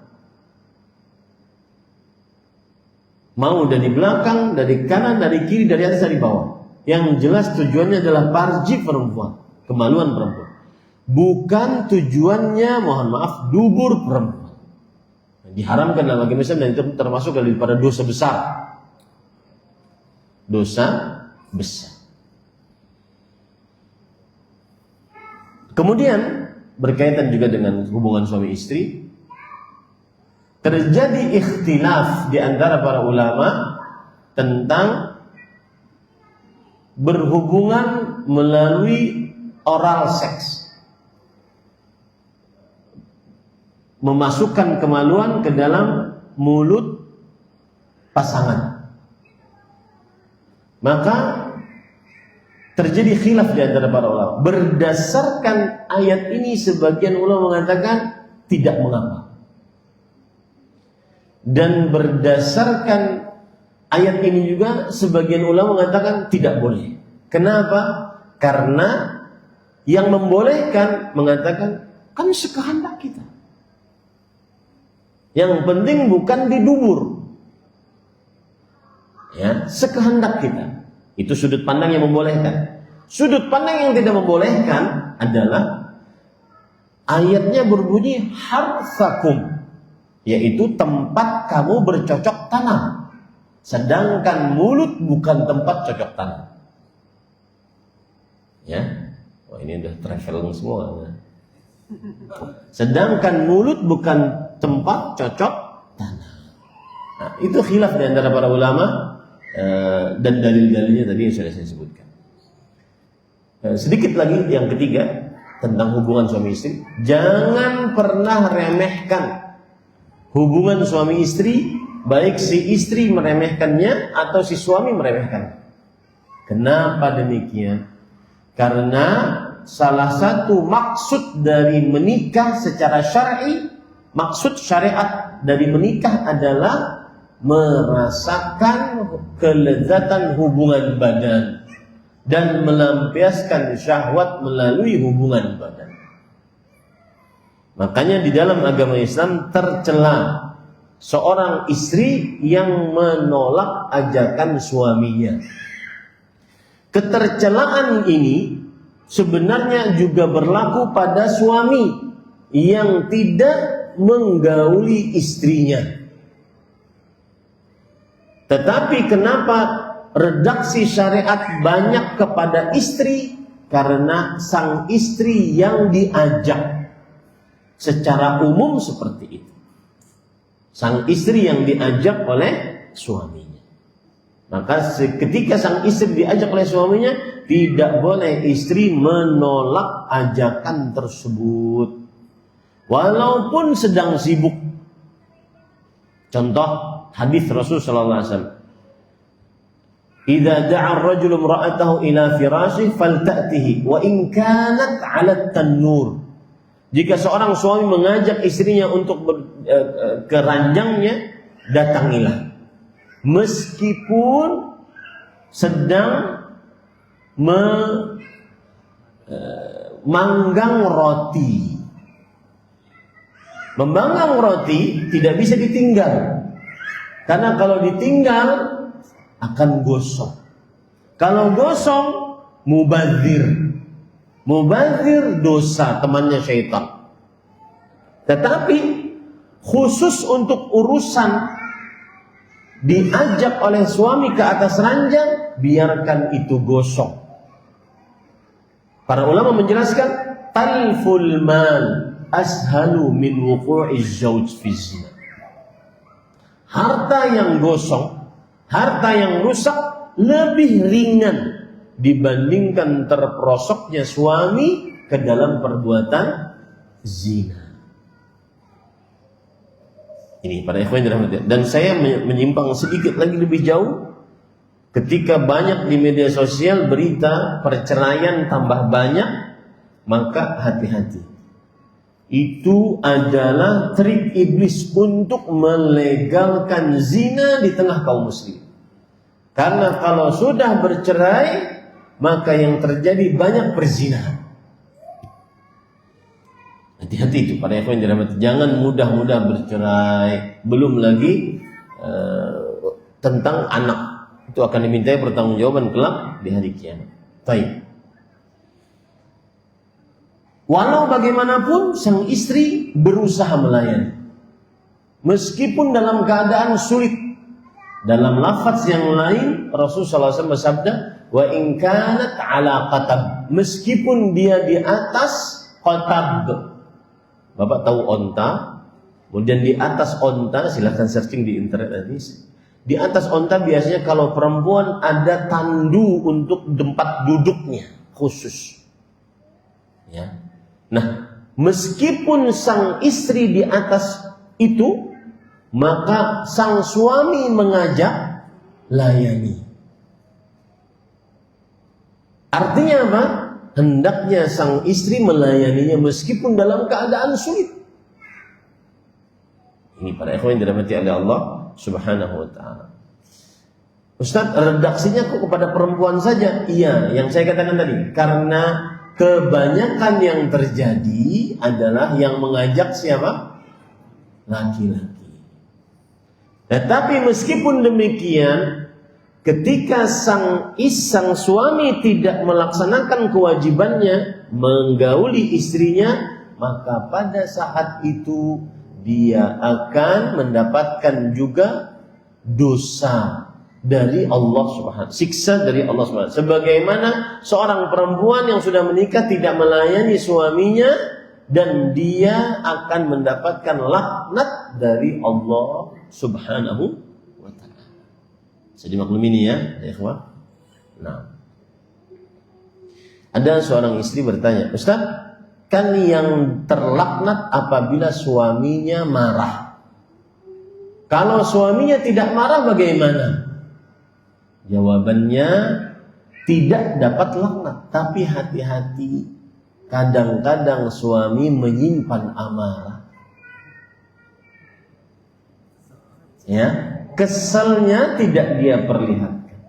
Mau dari belakang, dari kanan, dari kiri, dari atas, dari bawah. yang jelas tujuannya adalah farji perempuan, kemaluan perempuan. Bukan tujuannya, mohon maaf, dubur perempuan. Diharamkan dalam agama Islam dan itu termasuk daripada dosa besar. Dosa besar. Kemudian berkaitan juga dengan hubungan suami istri, terjadi ikhtilaf di antara para ulama tentang berhubungan melalui oral seks, memasukkan kemaluan ke dalam mulut pasangan. Maka terjadi khilaf di antara para ulama. Berdasarkan ayat ini sebagian ulama mengatakan tidak mengapa. Dan berdasarkan ayat ini juga sebagian ulama mengatakan tidak boleh. Kenapa? Karena yang membolehkan mengatakan kan sekehendak kita. Yang penting bukan di dubur. Ya, sekehendak kita. Itu sudut pandang yang membolehkan. Sudut pandang yang tidak membolehkan adalah ayatnya berbunyi harsakum, yaitu tempat kamu bercocok tanam. Sedangkan mulut bukan tempat cocok tanam. Ya, wah ini udah traveling semua. Sedangkan mulut bukan tempat cocok tanam. Nah, itu khilaf di antara para ulama dan dalil-dalilnya tadi yang sudah saya sebutkan. Sedikit lagi yang ketiga tentang hubungan suami istri, jangan pernah remehkan hubungan suami istri, baik si istri meremehkannya atau si suami meremehkan. Kenapa demikian? Karena salah satu maksud dari menikah secara syar'i, maksud syariat dari menikah adalah merasakan kelezatan hubungan badan dan melampiaskan syahwat melalui hubungan badan. Makanya di dalam agama Islam tercela seorang istri yang menolak ajakan suaminya. Ketercelaan ini sebenarnya juga berlaku pada suami yang tidak menggauli istrinya. Tetapi kenapa redaksi syariat banyak kepada istri? Karena sang istri yang diajak secara umum seperti itu. Sang istri yang diajak oleh suaminya. Maka ketika sang istri diajak oleh suaminya, tidak boleh istri menolak ajakan tersebut. Walaupun sedang sibuk. Contoh hadis Rasul sallallahu alaihi wasallam. Idza da'a ar-rajulu imra'atahu ila firashihi falta'tihi wa in kanat 'ala at-tannur. Jika seorang suami mengajak istrinya untuk ke ranjangnya, datangilah. Meskipun sedang memanggang roti. Memanggang roti tidak bisa ditinggal. Karena kalau ditinggal akan gosong. Kalau gosong mubadzir. Mubadzir dosa, temannya syaitan. Tetapi khusus untuk urusan diajak oleh suami ke atas ranjang, biarkan itu gosong. Para ulama menjelaskan talful mal ashalu min wuqu'iz zawj fi zina. Harta yang gosong, harta yang rusak lebih ringan dibandingkan terperosoknya suami ke dalam perbuatan zina. Ini para ikhwan dirahmati. Dan saya menyimpang sedikit lagi lebih jauh. Ketika banyak di media sosial berita perceraian tambah banyak, maka hati-hati. Itu adalah trik iblis untuk melegalkan zina di tengah kaum muslim. Karena kalau sudah bercerai, maka yang terjadi banyak perzinahan. Hati-hati itu para ikhwan dirahmati. Jangan mudah-mudah bercerai. Belum lagi tentang anak. Itu akan dimintai pertanggungjawaban kelak di hari kiamat. Baik. Walau bagaimanapun sang istri berusaha melayani. Meskipun dalam keadaan sulit. Dalam lafaz yang lain Rasulullah SAW bersabda, wa in kanat ala qatab. Meskipun dia di atas qatab. Bapak tahu onta? Kemudian di atas onta, silahkan searching di internet nanti. Di atas onta biasanya kalau perempuan ada tandu untuk tempat duduknya khusus. Ya. Nah, meskipun sang istri di atas itu, maka sang suami mengajak layani. Artinya apa? Hendaknya sang istri melayaninya meskipun dalam keadaan sulit. Ini para ikhwan yang dirahmati oleh Allah Subhanahu wa ta'ala. Ustaz, redaksinya kok kepada perempuan saja? Iya, yang saya katakan tadi, karena kebanyakan yang terjadi adalah yang mengajak siapa? Laki-laki. Tetapi meskipun demikian, ketika sang suami tidak melaksanakan kewajibannya menggauli istrinya, maka pada saat itu dia akan mendapatkan juga dosa dari Allah Subhanahu, siksa dari Allah Subhanahu. Sebagaimana seorang perempuan yang sudah menikah tidak melayani suaminya, dan dia akan mendapatkan laknat dari Allah Subhanahu wa ta'ala. Jadi maklum ini ya, ikhwan. Nah, ada seorang istri bertanya, Ustaz, kan yang terlaknat apabila suaminya marah. Kalau suaminya tidak marah bagaimana? Jawabannya, tidak dapat laknat. Tapi hati-hati, kadang-kadang suami menyimpan amarah. Ya, keselnya tidak dia perlihatkan.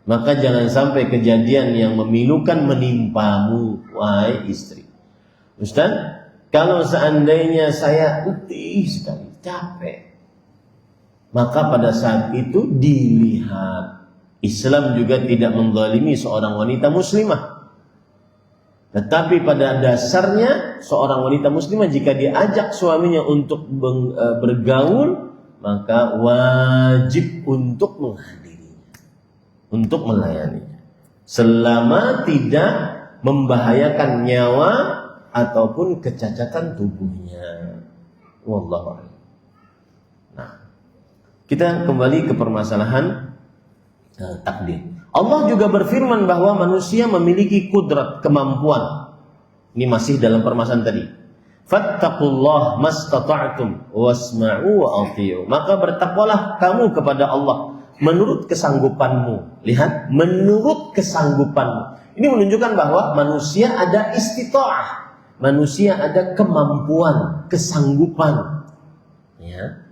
Maka jangan sampai kejadian yang memilukan menimpamu, wahai istri. Ustaz, kalau seandainya saya letih sekali, capek, maka pada saat itu dilihat. Islam juga tidak menzalimi seorang wanita muslimah. Tetapi pada dasarnya seorang wanita muslimah jika diajak suaminya untuk bergaul, maka wajib untuk menghadirinya, untuk melayaninya, selama tidak membahayakan nyawa ataupun kecacatan tubuhnya. Wallahu a'lam. Nah, kita kembali ke permasalahan takdir. Allah juga berfirman bahwa manusia memiliki kudrat, kemampuan. Ini masih dalam permasalahan tadi. Fattaqullah mastata'tum wasma'u wa athi'u. Maka bertakwalah kamu kepada Allah menurut kesanggupanmu. Lihat, menurut kesanggupanmu. Ini menunjukkan bahwa manusia ada istita'ah. Manusia ada kemampuan, kesanggupan. Ya.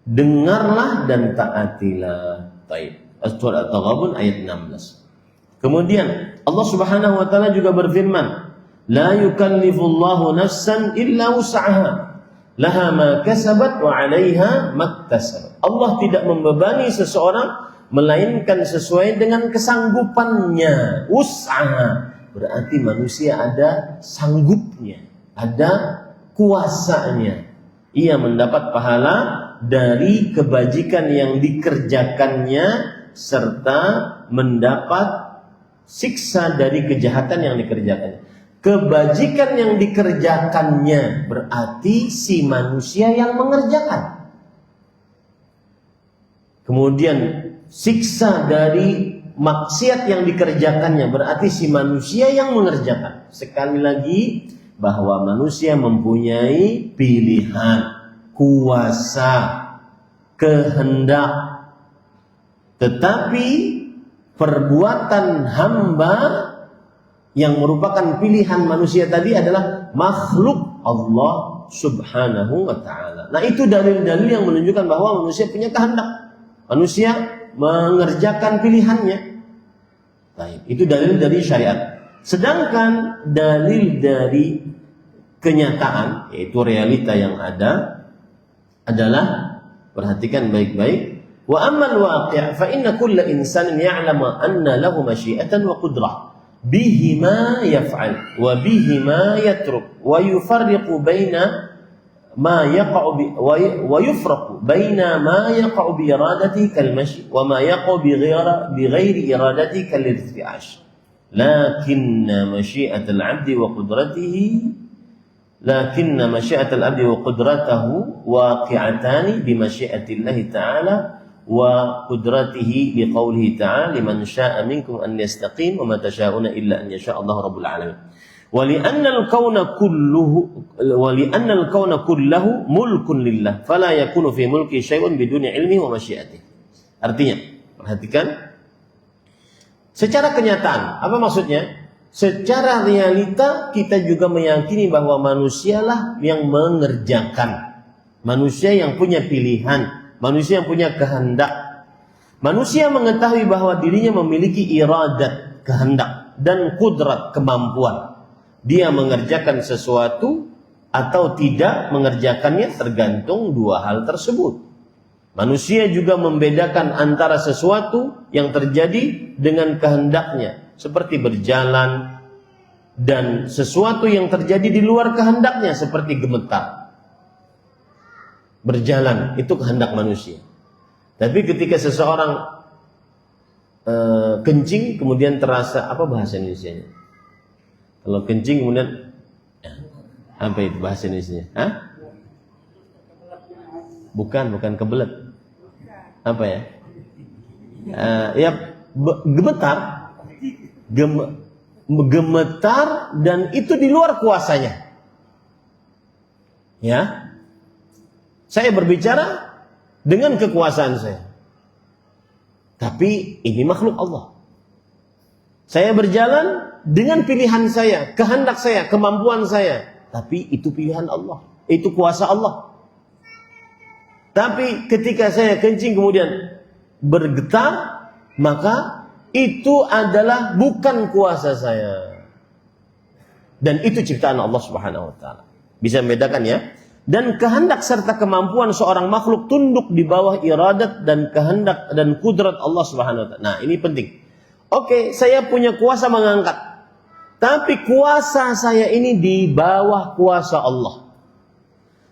Dengarlah dan taatilah. Baik. Surah At-Taghabun ayat 16. Kemudian Allah Subhanahu wa taala juga berfirman, la yukallifullahu nafsan illa wus'aha, laha ma kasabat wa 'alaiha maktasabat. Allah tidak membebani seseorang melainkan sesuai dengan kesanggupannya. Wus'aha berarti manusia ada sanggupnya, ada kuasanya. Ia mendapat pahala dari kebajikan yang dikerjakannya serta mendapat siksa dari kejahatan yang dikerjakannya. Kebajikan yang dikerjakannya berarti si manusia yang mengerjakan. Kemudian siksa dari maksiat yang dikerjakannya berarti si manusia yang mengerjakan. Sekali lagi bahwa manusia mempunyai pilihan, kuasa, kehendak. Tetapi perbuatan hamba yang merupakan pilihan manusia tadi adalah makhluk Allah Subhanahu wa ta'ala. Nah, itu dalil-dalil yang menunjukkan bahwa manusia punya kehendak. Manusia mengerjakan pilihannya. Baik, itu dalil dari syariat. Sedangkan dalil dari kenyataan, yaitu realita yang ada, adalah, perhatikan baik-baik, Wa ammal waqi' fa inna kulla insanin ya'lamu anna lahu masyiatan wa qudrah bihima yaf'al wa bihima yatruk wa yufarriqu baina ma yaqa'u wa yufraqu baina ma yaqa'u bi iradati kal mashi wa ma yaqa'u bi ghairi iradati kal irti'ash lakinna masyiatal 'abdi wa qudratihi lakinna masyiatal 'abdi wa qudratahu waqi'atani bi masyiatillahi ta'ala wa qudratihi bi qawlihi ta'ala liman syaa'a minkum an yastaqim wa ma tasyaa'una illa an yasha' Allah rabbul alamin. Wa li'anna al-kauna kulluhu mulkun lillah fala yakunu fi mulki syai'un biduni ilmihi wa masyiatihi. Artinya, perhatikan secara kenyataan, apa maksudnya? Secara realita kita juga meyakini bahwa manusialah yang mengerjakan. Manusia yang punya pilihan. Manusia yang punya kehendak. Manusia mengetahui bahwa dirinya memiliki iradat, kehendak, dan kudrat, kemampuan. Dia mengerjakan sesuatu atau tidak mengerjakannya tergantung dua hal tersebut. Manusia juga membedakan antara sesuatu yang terjadi dengan kehendaknya, seperti berjalan, dan sesuatu yang terjadi di luar kehendaknya, seperti gemetar. Berjalan itu kehendak manusia. Tapi ketika seseorang kencing kemudian terasa, apa bahasa Indonesianya? Kalau kencing kemudian apa itu bahasa Indonesianya? Hah? Bukan kebelet. Apa ya? Gemetar. Gemetar dan itu di luar kuasanya. Ya. Saya berbicara dengan kekuasaan saya. Tapi ini makhluk Allah. Saya berjalan dengan pilihan saya, kehendak saya, kemampuan saya. Tapi itu pilihan Allah. Itu kuasa Allah. Tapi ketika saya kencing kemudian bergetar, maka itu adalah bukan kuasa saya. Dan itu ciptaan Allah Subhanahu wa taala. Bisa membedakan ya? Dan kehendak serta kemampuan seorang makhluk tunduk di bawah iradat dan kehendak dan kudrat Allah Subhanahu wa taala. Nah, ini penting. Oke, saya punya kuasa mengangkat. Tapi kuasa saya ini di bawah kuasa Allah.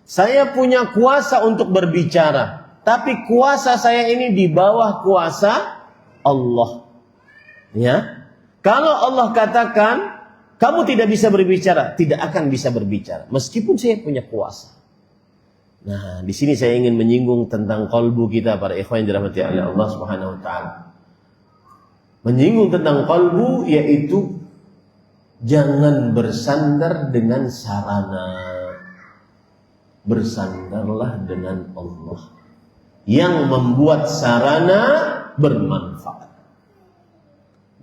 Saya punya kuasa untuk berbicara, tapi kuasa saya ini di bawah kuasa Allah. Ya. Kalau Allah katakan kamu tidak bisa berbicara, tidak akan bisa berbicara meskipun saya punya kuasa. Nah, di sini saya ingin menyinggung tentang qalbu kita para ikhwan yang dirahmati oleh Allah Subhanahu wa taala. Menyinggung tentang qalbu yaitu jangan bersandar dengan sarana. Bersandarlah dengan Allah yang membuat sarana bermanfaat.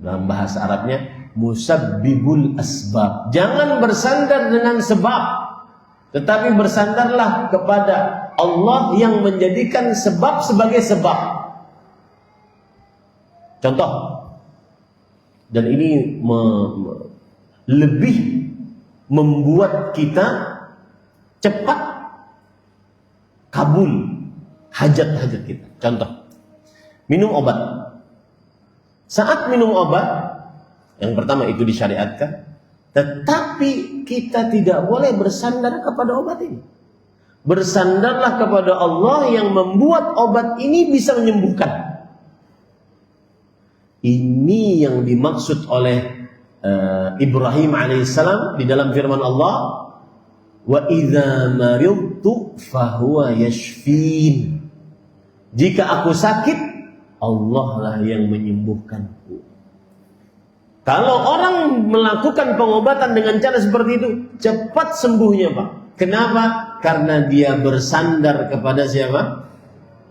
Dalam bahasa Arabnya musabbibul asbab. Jangan bersandar dengan sebab, tetapi bersandarlah kepada Allah yang menjadikan sebab sebagai sebab. Contoh, dan ini lebih membuat kita cepat kabul hajat-hajat kita. Contoh, minum obat. Saat minum obat, yang pertama itu disyariatkan, tetapi kita tidak boleh bersandar kepada obat ini. Bersandarlah kepada Allah yang membuat obat ini bisa menyembuhkan. Ini yang dimaksud oleh Ibrahim alaihissalam di dalam firman Allah, wa idza maridtu fahuwa yashfin. Jika aku sakit, Allah lah yang menyembuhkanku. Kalau orang melakukan pengobatan dengan cara seperti itu, cepat sembuhnya, Pak. Kenapa? Karena dia bersandar kepada siapa?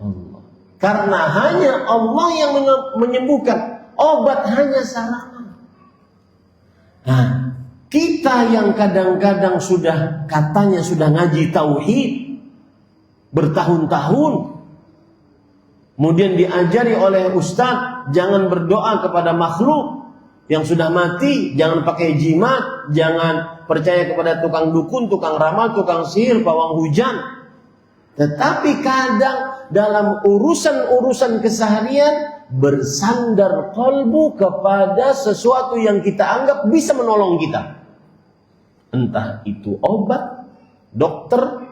Allah. Karena hanya Allah yang menyembuhkan. Obat hanya sarana. Nah, kita yang kadang-kadang katanya sudah ngaji tauhid bertahun-tahun, kemudian diajari oleh ustaz jangan berdoa kepada makhluk yang sudah mati, jangan pakai jimat, jangan percaya kepada tukang dukun, tukang ramal, tukang sihir, pawang hujan. Tetapi kadang dalam urusan-urusan keseharian bersandar kalbu kepada sesuatu yang kita anggap bisa menolong kita. Entah itu obat, dokter,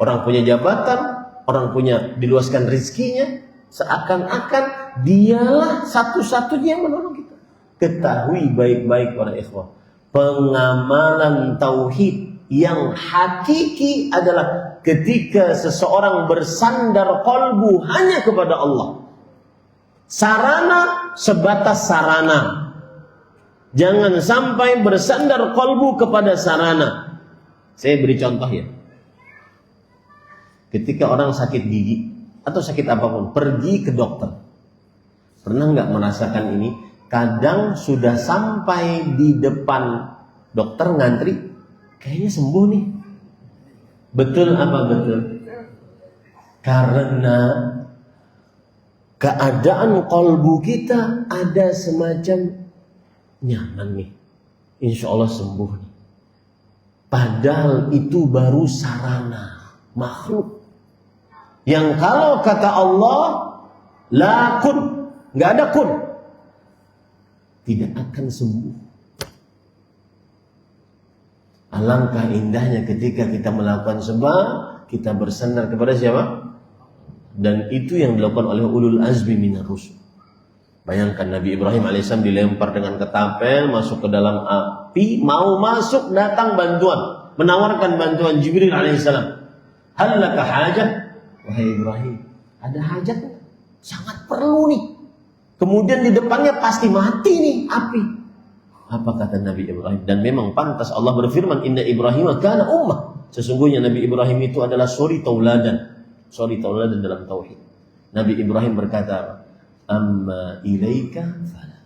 orang punya jabatan, orang punya diluaskan rizkinya, seakan-akan dialah satu-satunya yang menolong kita. Ketahui baik-baik para ikhwah, pengamalan tauhid yang hakiki adalah ketika seseorang bersandar kalbu hanya kepada Allah. Sarana sebatas sarana. Jangan sampai bersandar kalbu kepada sarana. Saya beri contoh ya. Ketika orang sakit gigi atau sakit apapun, pergi ke dokter. Pernah nggak merasakan ini? Kadang sudah sampai di depan dokter ngantri, kayaknya sembuh nih. Betul apa betul? Karena keadaan kalbu kita ada semacam nyaman nih. Insya Allah sembuh nih. Padahal itu baru sarana makhluk. Yang kalau kata Allah, la kun, nggak ada kun, tidak akan sembuh. Alangkah indahnya ketika kita melakukan sebab, kita bersandar kepada siapa? Dan itu yang dilakukan oleh ulul azmi minar rusul. Bayangkan Nabi Ibrahim alaihissalam dilempar dengan ketapel, masuk ke dalam api, mau masuk datang bantuan, menawarkan bantuan Jibril alaihissalam. Hal laka hajat? Wahai Ibrahim, ada hajat? Sangat perlu nih. Kemudian di depannya pasti mati nih api. Apa kata Nabi Ibrahim? Dan memang pantas Allah berfirman, Inna Ibrahim kana ummah. Sesungguhnya Nabi Ibrahim itu adalah suri tauladan. Suri tauladan dalam tauhid. Nabi Ibrahim berkata, amma ilaika fala,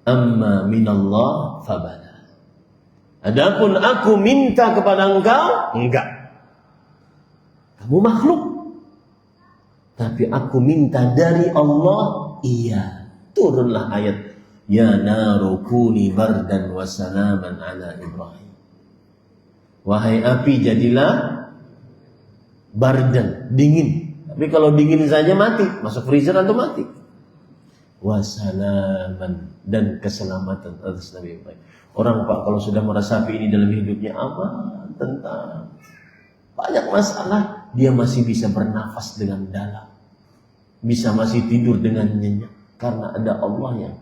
amma minallah fabala. Adapun aku minta kepada engkau, enggak. Kamu makhluk. Tapi aku minta dari Allah, iya. Turunlah ayat, ya naru kuni bardan wa salaman ala Ibrahim. Wahai api, jadilah bardan, dingin. Tapi kalau dingin saja mati, masuk freezer atau mati. Wasalaman, dan keselamatan atas Nabi Ibrahim. Orang Pak kalau sudah merasapi ini dalam hidupnya aman, tentang banyak masalah, dia masih bisa bernafas dengan dalam, bisa masih tidur dengan nyenyak, karena ada Allah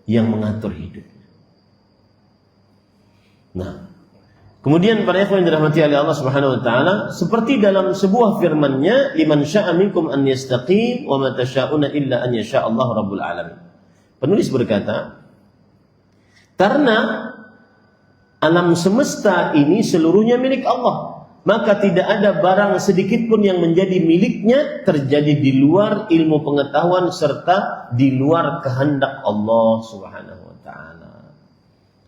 yang mengatur hidupnya. Nah, kemudian para ikhwan yang dirahmati oleh Allah Subhanahu wa taala, seperti dalam sebuah firman-Nya, liman syaa minkum an yastaqim wa ma tasyauna illa an yasha Allah rabbul alamin. Penulis berkata, karena alam semesta ini seluruhnya milik Allah, maka tidak ada barang sedikit pun yang menjadi miliknya terjadi di luar ilmu pengetahuan serta di luar kehendak Allah Subhanahu wa taala.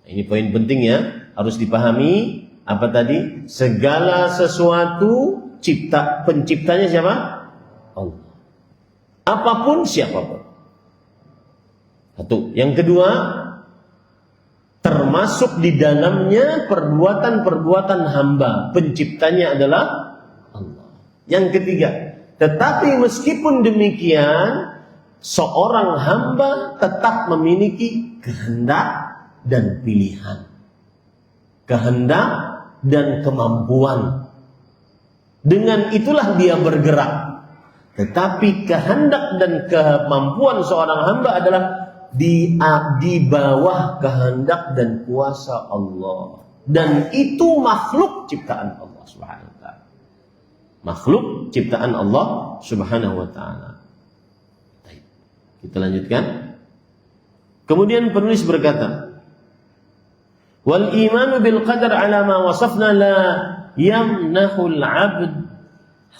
Ini poin penting ya, harus dipahami. Apa tadi? Segala sesuatu penciptanya siapa? Allah. Apapun siapapun. Satu. Yang kedua, termasuk di dalamnya perbuatan-perbuatan hamba. Penciptanya adalah Allah. Yang ketiga, tetapi meskipun demikian, seorang hamba tetap memiliki kehendak dan pilihan. Kehendak dan kemampuan. Dengan itulah dia bergerak. Tetapi kehendak dan kemampuan seorang hamba adalah di bawah kehendak dan kuasa Allah. Dan itu makhluk ciptaan Allah Subhanahu wa taala. Makhluk ciptaan Allah Subhanahu wa taala. Baik. Kita lanjutkan. Kemudian penulis berkata, wal imanu bil qadar ala ma wasafna la yamnahul 'abd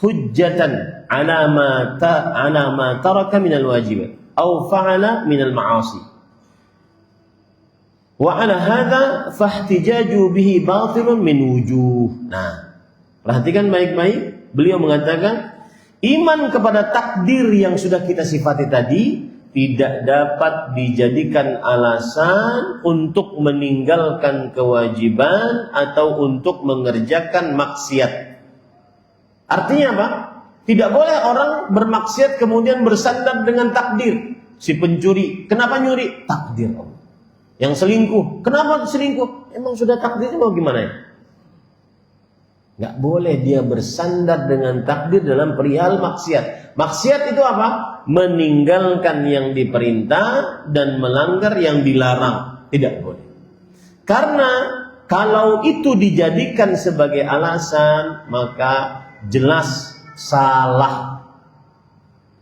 hujjatan ala ma taraka min al wajibat aw fa'ala min al ma'asi. Wa ala hadha fahtijaju bihi batilun min wujuh. Nah, perhatikan baik-baik. Beliau mengatakan iman kepada takdir yang sudah kita sifati tadi tidak dapat dijadikan alasan untuk meninggalkan kewajiban atau untuk mengerjakan maksiat. Artinya apa? Tidak boleh orang bermaksiat kemudian bersandar dengan takdir. Si pencuri, kenapa nyuri? Takdir Allah. Yang selingkuh, kenapa selingkuh? Emang sudah takdirnya mau gimana ya? Nggak boleh dia bersandar dengan takdir dalam perihal maksiat. Maksiat itu apa? Meninggalkan yang diperintah dan melanggar yang dilarang. Tidak boleh. Karena kalau itu dijadikan sebagai alasan, maka jelas salah,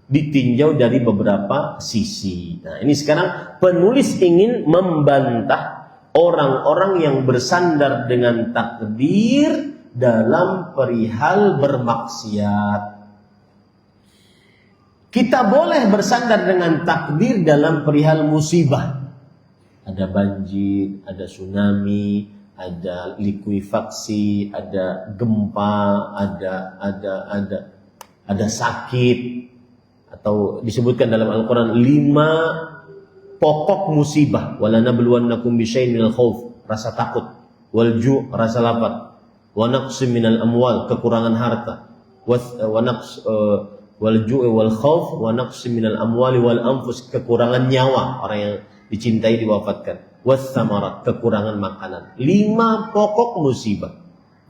ditinjau dari beberapa sisi. Nah, ini sekarang penulis ingin membantah orang-orang yang bersandar dengan takdir dalam perihal bermaksiat. Kita boleh bersandar dengan takdir dalam perihal musibah. Ada banjir, ada tsunami, ada likuifaksi, ada gempa, ada sakit, atau disebutkan dalam Al-Quran 5 pokok musibah. Wala nabluwannakum bisyai'in minal khauf, rasa takut, wal ju', rasa lapar, wa naqsim minal amwal, kekurangan harta, wal ju'i wal khauf wa naqsim minal amwali wal anfus, kekurangan nyawa, orang yang dicintai diwafatkan, was samarat, kekurangan makanan. 5 pokok musibah.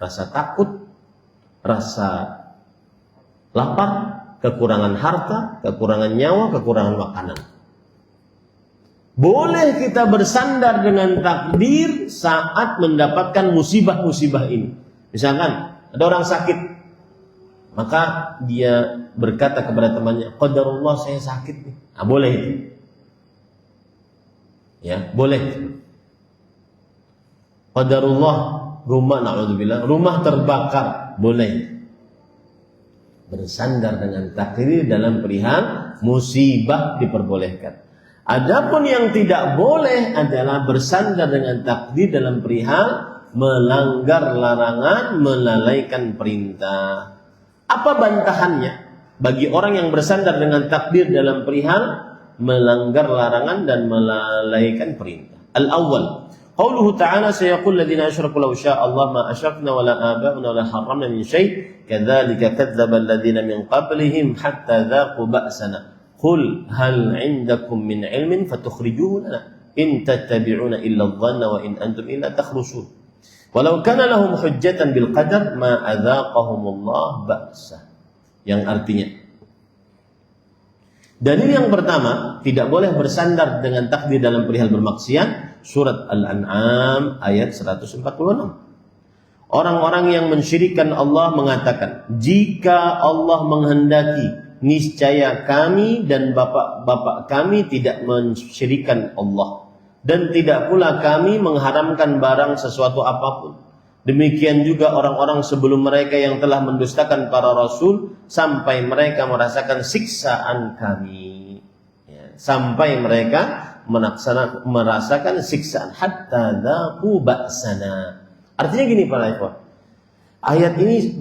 Rasa takut, rasa lapar, kekurangan harta, kekurangan nyawa, kekurangan makanan. Boleh kita bersandar dengan takdir saat mendapatkan musibah-musibah ini. Misalkan ada orang sakit, maka dia berkata kepada temannya, qadarullah, saya sakit nih. Nah, boleh itu. Ya, boleh. Qadarullah, na'udzubillah, rumah terbakar, boleh. Bersandar dengan takdir dalam perihal musibah diperbolehkan. Adapun yang tidak boleh adalah bersandar dengan takdir dalam perihal melanggar larangan, melalaikan perintah. Apa bantahannya bagi orang yang bersandar dengan takdir dalam perihal melanggar larangan dan melalaikan perintah? Al-awwal, qauluhu ta'ala, sayaqul ladzina asyraku law syaa Allah ma asyrakna wa la aba'una wa la harramna min syai' kadzalika kadzdzaba alladzina min qablihim hatta dzaqu ba'sana qul hal 'indakum min 'ilmin fatukhrijuhu lana in tattabi'una illa adh-dhanna wa in antum illa takhrusun walau kana lahum hujjatan bil qadar ma adzaqahumullah ba'sa. Yang artinya, dalil yang pertama, tidak boleh bersandar dengan takdir dalam perihal bermaksiat, surat Al-An'am ayat 146. Orang-orang yang mensyirikkan Allah mengatakan, jika Allah menghendaki, niscaya kami dan bapak-bapak kami tidak mensyirikkan Allah, dan tidak pula kami mengharamkan barang sesuatu apapun. Demikian juga orang-orang sebelum mereka yang telah mendustakan para rasul sampai mereka merasakan siksaan kami. Ya, sampai mereka merasakan siksaan, hatta dzaqu ba'sana. Artinya gini para ikhwan, ayat ini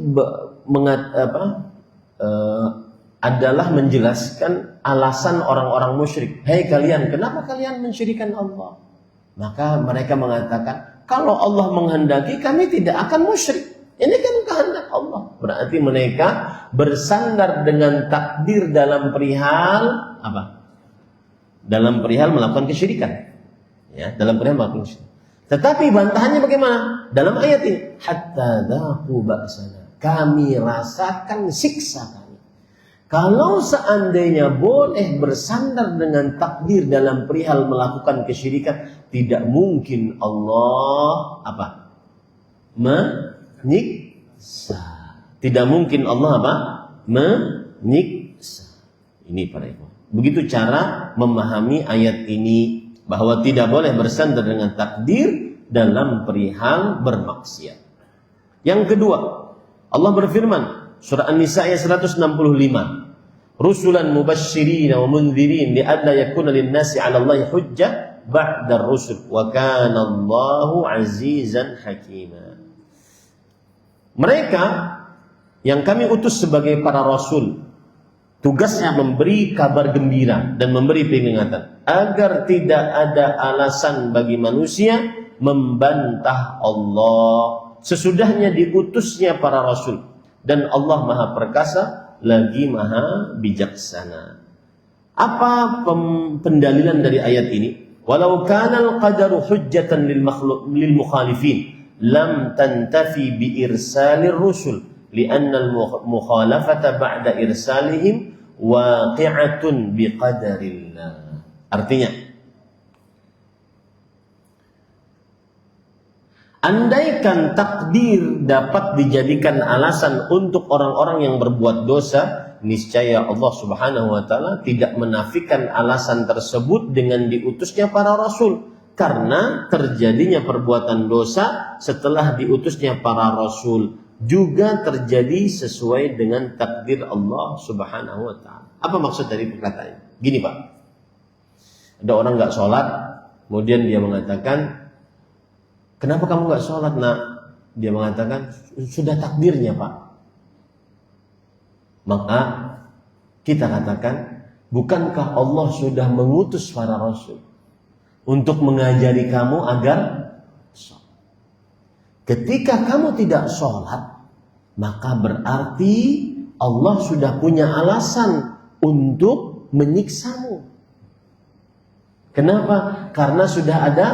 adalah menjelaskan alasan orang-orang musyrik. Hei kalian, kenapa kalian mensyirikkan Allah? Maka mereka mengatakan, kalau Allah menghendaki kami tidak akan musyrik. Ini kan kehendak Allah. Berarti mereka bersandar dengan takdir dalam perihal apa? Dalam perihal melakukan kesyirikan. Ya, dalam perihal melakukan kesyirikan. Tetapi bantahannya bagaimana? Dalam ayat ini, hatta dzaqu ba'sana. Kami rasakan siksa kami. Kalau seandainya boleh bersandar dengan takdir dalam perihal melakukan kesyirikan, tidak mungkin Allah apa? Menyiksa. Tidak mungkin Allah apa? Menyiksa. Ini para ikhwan. Begitu cara memahami ayat ini, bahwa tidak boleh bersandar dengan takdir dalam perihal bermaksiat. Yang kedua, Allah berfirman, surah An-Nisa ayat 165. Rusulan mubasysyirin wa mundzirin li'alla yakuna lin-nasi 'ala Allahi hujjah ba'da ar-rusul wa kana Allahu 'azizan hakima. Mereka yang kami utus sebagai para rasul, tugasnya memberi kabar gembira dan memberi peringatan agar tidak ada alasan bagi manusia membantah Allah sesudahnya diutusnya para rasul. dan Allah Maha Perkasa lagi Maha Bijaksana. Apa pendalilan dari ayat ini? Walau kana al-qadaru hujjatan lil mukhalifin lam tantafi bi irsalir rusul li'anna al-mukhalafata ba'da irsalihim waqi'atun bi qadarillah. Artinya, andaikan takdir dapat dijadikan alasan untuk orang-orang yang berbuat dosa, niscaya Allah Subhanahu wa taala tidak menafikan alasan tersebut dengan diutusnya para rasul, karena terjadinya perbuatan dosa setelah diutusnya para rasul juga terjadi sesuai dengan takdir Allah Subhanahu wa taala. Apa maksud dari perkataannya? Gini, Pak. Ada orang enggak sholat, kemudian dia mengatakan, "Kenapa kamu enggak sholat, Nak?" Dia mengatakan, "Sudah takdirnya, Pak." Maka kita katakan, bukankah Allah sudah mengutus para rasul untuk mengajari kamu agar sholat? Ketika kamu tidak sholat, maka berarti Allah sudah punya alasan untuk menyiksamu. Kenapa? Karena sudah ada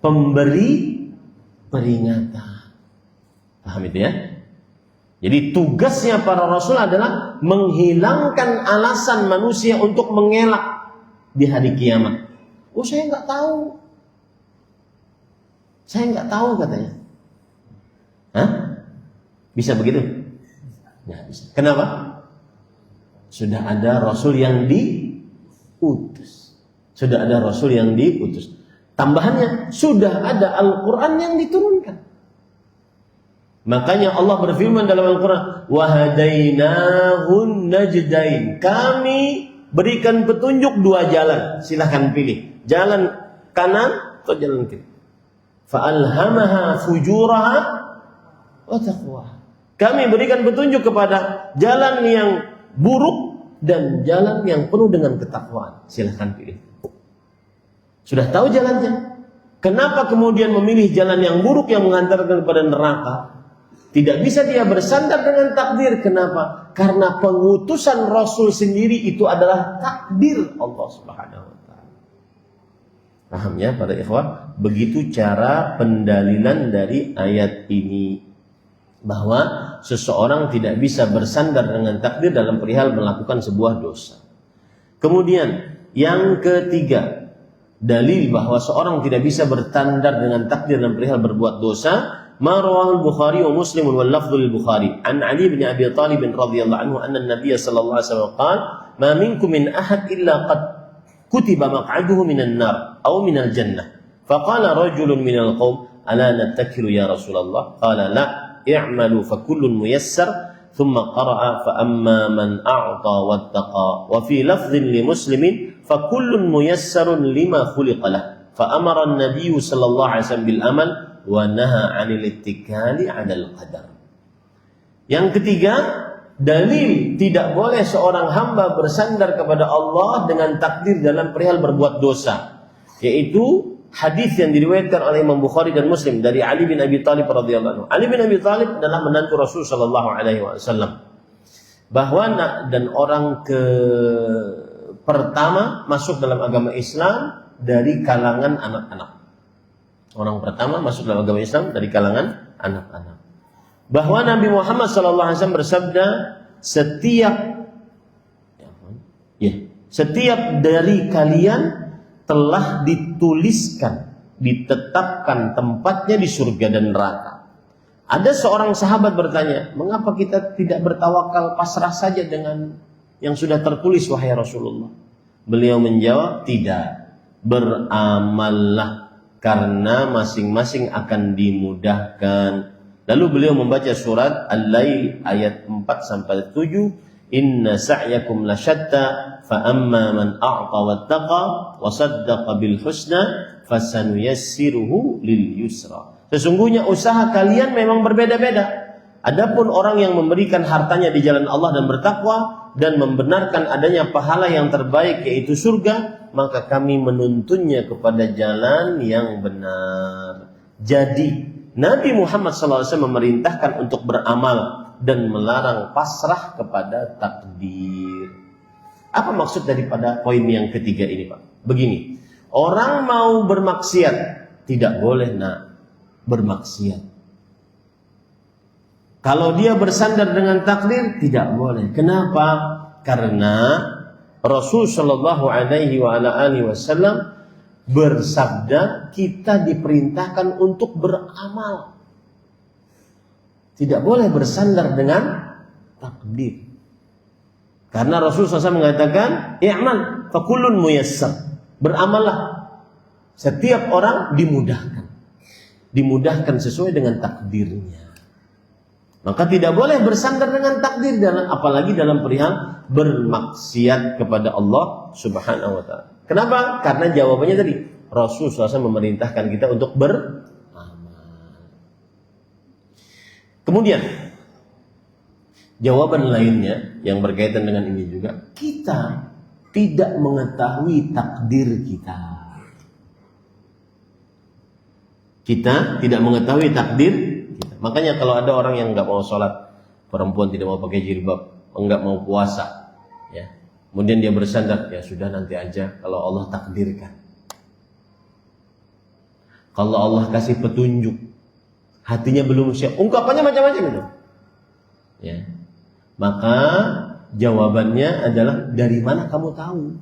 pemberi peringatan. Paham itu ya? Jadi tugasnya para rasul adalah menghilangkan alasan manusia untuk mengelak di hari kiamat. Oh, saya nggak tahu. Saya nggak tahu katanya. Hah? Bisa begitu? Nggak bisa. Kenapa? Sudah ada rasul yang diutus. Sudah ada rasul yang diutus. Tambahannya, sudah ada Al-Quran yang diturunkan. Makanya Allah berfirman dalam Al-Quran, wahadainahun najdain. Kami berikan petunjuk dua jalan. Silahkan pilih. Jalan kanan atau jalan kiri. Fa'alhamaha fujuraha wa taqwaha. Kami berikan petunjuk kepada jalan yang buruk dan jalan yang penuh dengan ketakwaan. Silahkan pilih. Sudah tahu jalannya. Kenapa kemudian memilih jalan yang buruk yang mengantarkan kepada neraka? Tidak bisa dia bersandar dengan takdir. Kenapa? Karena pengutusan Rasul sendiri itu adalah takdir Allah Subhanahu wa taala. Paham ya para ikhwah? Begitu cara pendalilan dari ayat ini, bahwa seseorang tidak bisa bersandar dengan takdir dalam perihal melakukan sebuah dosa. Kemudian yang ketiga, dalil bahwa seorang tidak bisa bertandar dengan takdir dalam perihal berbuat dosa, ma rawahu al-Bukhari wa Muslim wal lafdhu lil-Bukhari an Ali bin Abi Thalib radhiyallahu anhu anna an-nabiy sallallahu alaihi wasallam qala ma minkum min ahad illa qad kutiba maq'aduhu minan nar aw minal jannah faqala rajulun minal qaum ala nattakilu ya Rasulullah qala la i'malu fa kullun muyassar thumma qara'a fa amma man a'ta wattaqa wa fi lafdhin li muslimin fa kullun muyassarun lima khuliqa lah fa amara an-nabiy sallallahu alaihi wasallam bil amal wa naha 'anil ittikali 'alal qadar. Yang ketiga, dalil tidak boleh seorang hamba bersandar kepada Allah dengan takdir dalam perihal berbuat dosa, yaitu hadis yang diriwayatkan oleh Imam Bukhari dan Muslim dari Ali bin Abi Thalib radhiyallahu anhu. Ali bin Abi Thalib adalah menantu Rasul sallallahu alaihi wasallam. Bahwa dan orang pertama masuk dalam agama Islam dari kalangan anak-anak. Orang pertama masuk dalam agama Islam dari kalangan anak-anak. Bahwa Nabi Muhammad SAW bersabda, setiap dari kalian telah dituliskan, ditetapkan tempatnya di surga dan neraka. Ada seorang sahabat bertanya, mengapa kita tidak bertawakal pasrah saja dengan yang sudah tertulis wahai Rasulullah? Beliau menjawab, tidak, beramallah, karena masing-masing akan dimudahkan. Lalu beliau membaca surat Al-Lail ayat 4-7, inna sa'yakum lasyatta fa amma man a'ta wattaqa wa saddaqa bil husna fasanuyassiruhu lil yusra. Sesungguhnya usaha kalian memang berbeda-beda. Adapun orang yang memberikan hartanya di jalan Allah dan bertakwa dan membenarkan adanya pahala yang terbaik yaitu surga, maka kami menuntunnya kepada jalan yang benar. Jadi Nabi Muhammad SAW memerintahkan untuk beramal dan melarang pasrah kepada takdir. Apa maksud daripada poin yang ketiga ini, Pak? Begini, orang mau bermaksiat tidak boleh bermaksiat. Kalau dia bersandar dengan takdir tidak boleh. Kenapa? Karena Rasul Shallallahu Alaihi Wasallam bersabda kita diperintahkan untuk beramal. Tidak boleh bersandar dengan takdir. Karena Rasul SAW mengatakan, "I'mal fakullun muyassar." Beramallah. Setiap orang dimudahkan. Dimudahkan sesuai dengan takdirnya. Maka tidak boleh bersandar dengan takdir, apalagi dalam perihal bermaksiat kepada Allah Subhanahu wa taala. Kenapa? Karena jawabannya tadi, Rasul SAW memerintahkan kita untuk beramal. Kemudian jawaban lainnya yang berkaitan dengan ini juga, kita tidak mengetahui takdir kita. Kita tidak mengetahui takdir kita. Makanya kalau ada orang yang nggak mau sholat, perempuan tidak mau pakai jilbab, nggak mau puasa, ya, kemudian dia bersandar, ya sudah nanti aja kalau Allah takdirkan. Kalau Allah kasih petunjuk, hatinya belum siap, ungkapannya macam-macam itu. Ya. Maka jawabannya adalah, dari mana kamu tahu?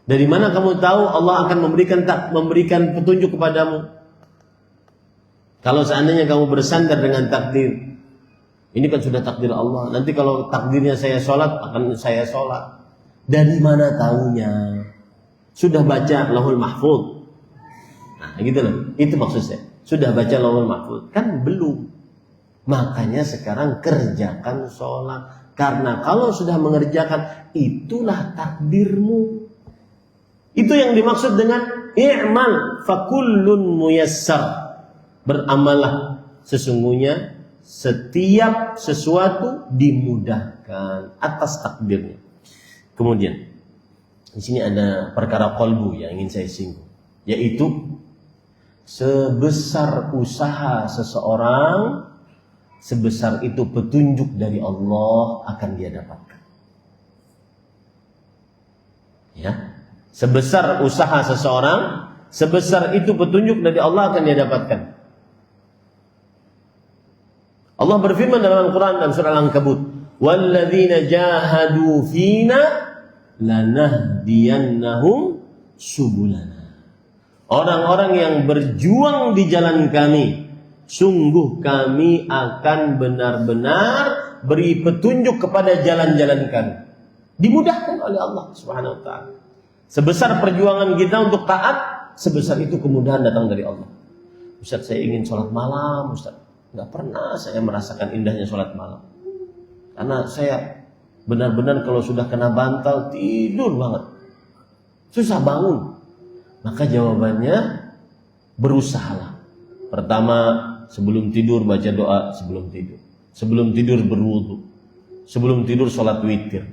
Dari mana kamu tahu Allah akan memberikan petunjuk kepadamu? Kalau seandainya kamu bersandar dengan takdir, ini kan sudah takdir Allah. Nanti kalau takdirnya saya sholat, akan saya sholat. Dari mana tahunya? Sudah baca Lauhul Mahfuz? Nah, gitu loh. Itu maksud saya. Sudah baca Lauhul Mahfuz? Kan belum. Makanya sekarang kerjakan sholat. Karena kalau sudah mengerjakan, itulah takdirmu. Itu yang dimaksud dengan i'mal fakullun muyassar. Beramallah, sesungguhnya setiap sesuatu dimudahkan atas takdirnya. Kemudian di sini ada perkara qalbu yang ingin saya singgung, yaitu sebesar usaha seseorang, sebesar itu petunjuk dari Allah akan dia dapatkan. Ya, sebesar usaha seseorang, sebesar itu petunjuk dari Allah akan dia dapatkan. Allah berfirman dalam Al-Quran dalam surah Al-Ankabut, "Walladzina jahadu fina lanahdiyannahum subulana." Orang-orang yang berjuang di jalan kami, sungguh kami akan benar-benar beri petunjuk kepada jalan-jalan kami. Dimudahkan oleh Allah Subhanahu wa taala. Sebesar perjuangan kita untuk taat, sebesar itu kemudahan datang dari Allah. Ustaz, saya ingin sholat malam, Ustaz. Nggak pernah saya merasakan indahnya sholat malam. Karena saya benar-benar kalau sudah kena bantal tidur banget. Susah bangun. Maka jawabannya, berusahalah. Pertama, sebelum tidur baca doa sebelum tidur. Sebelum tidur berwudu. Sebelum tidur sholat witir.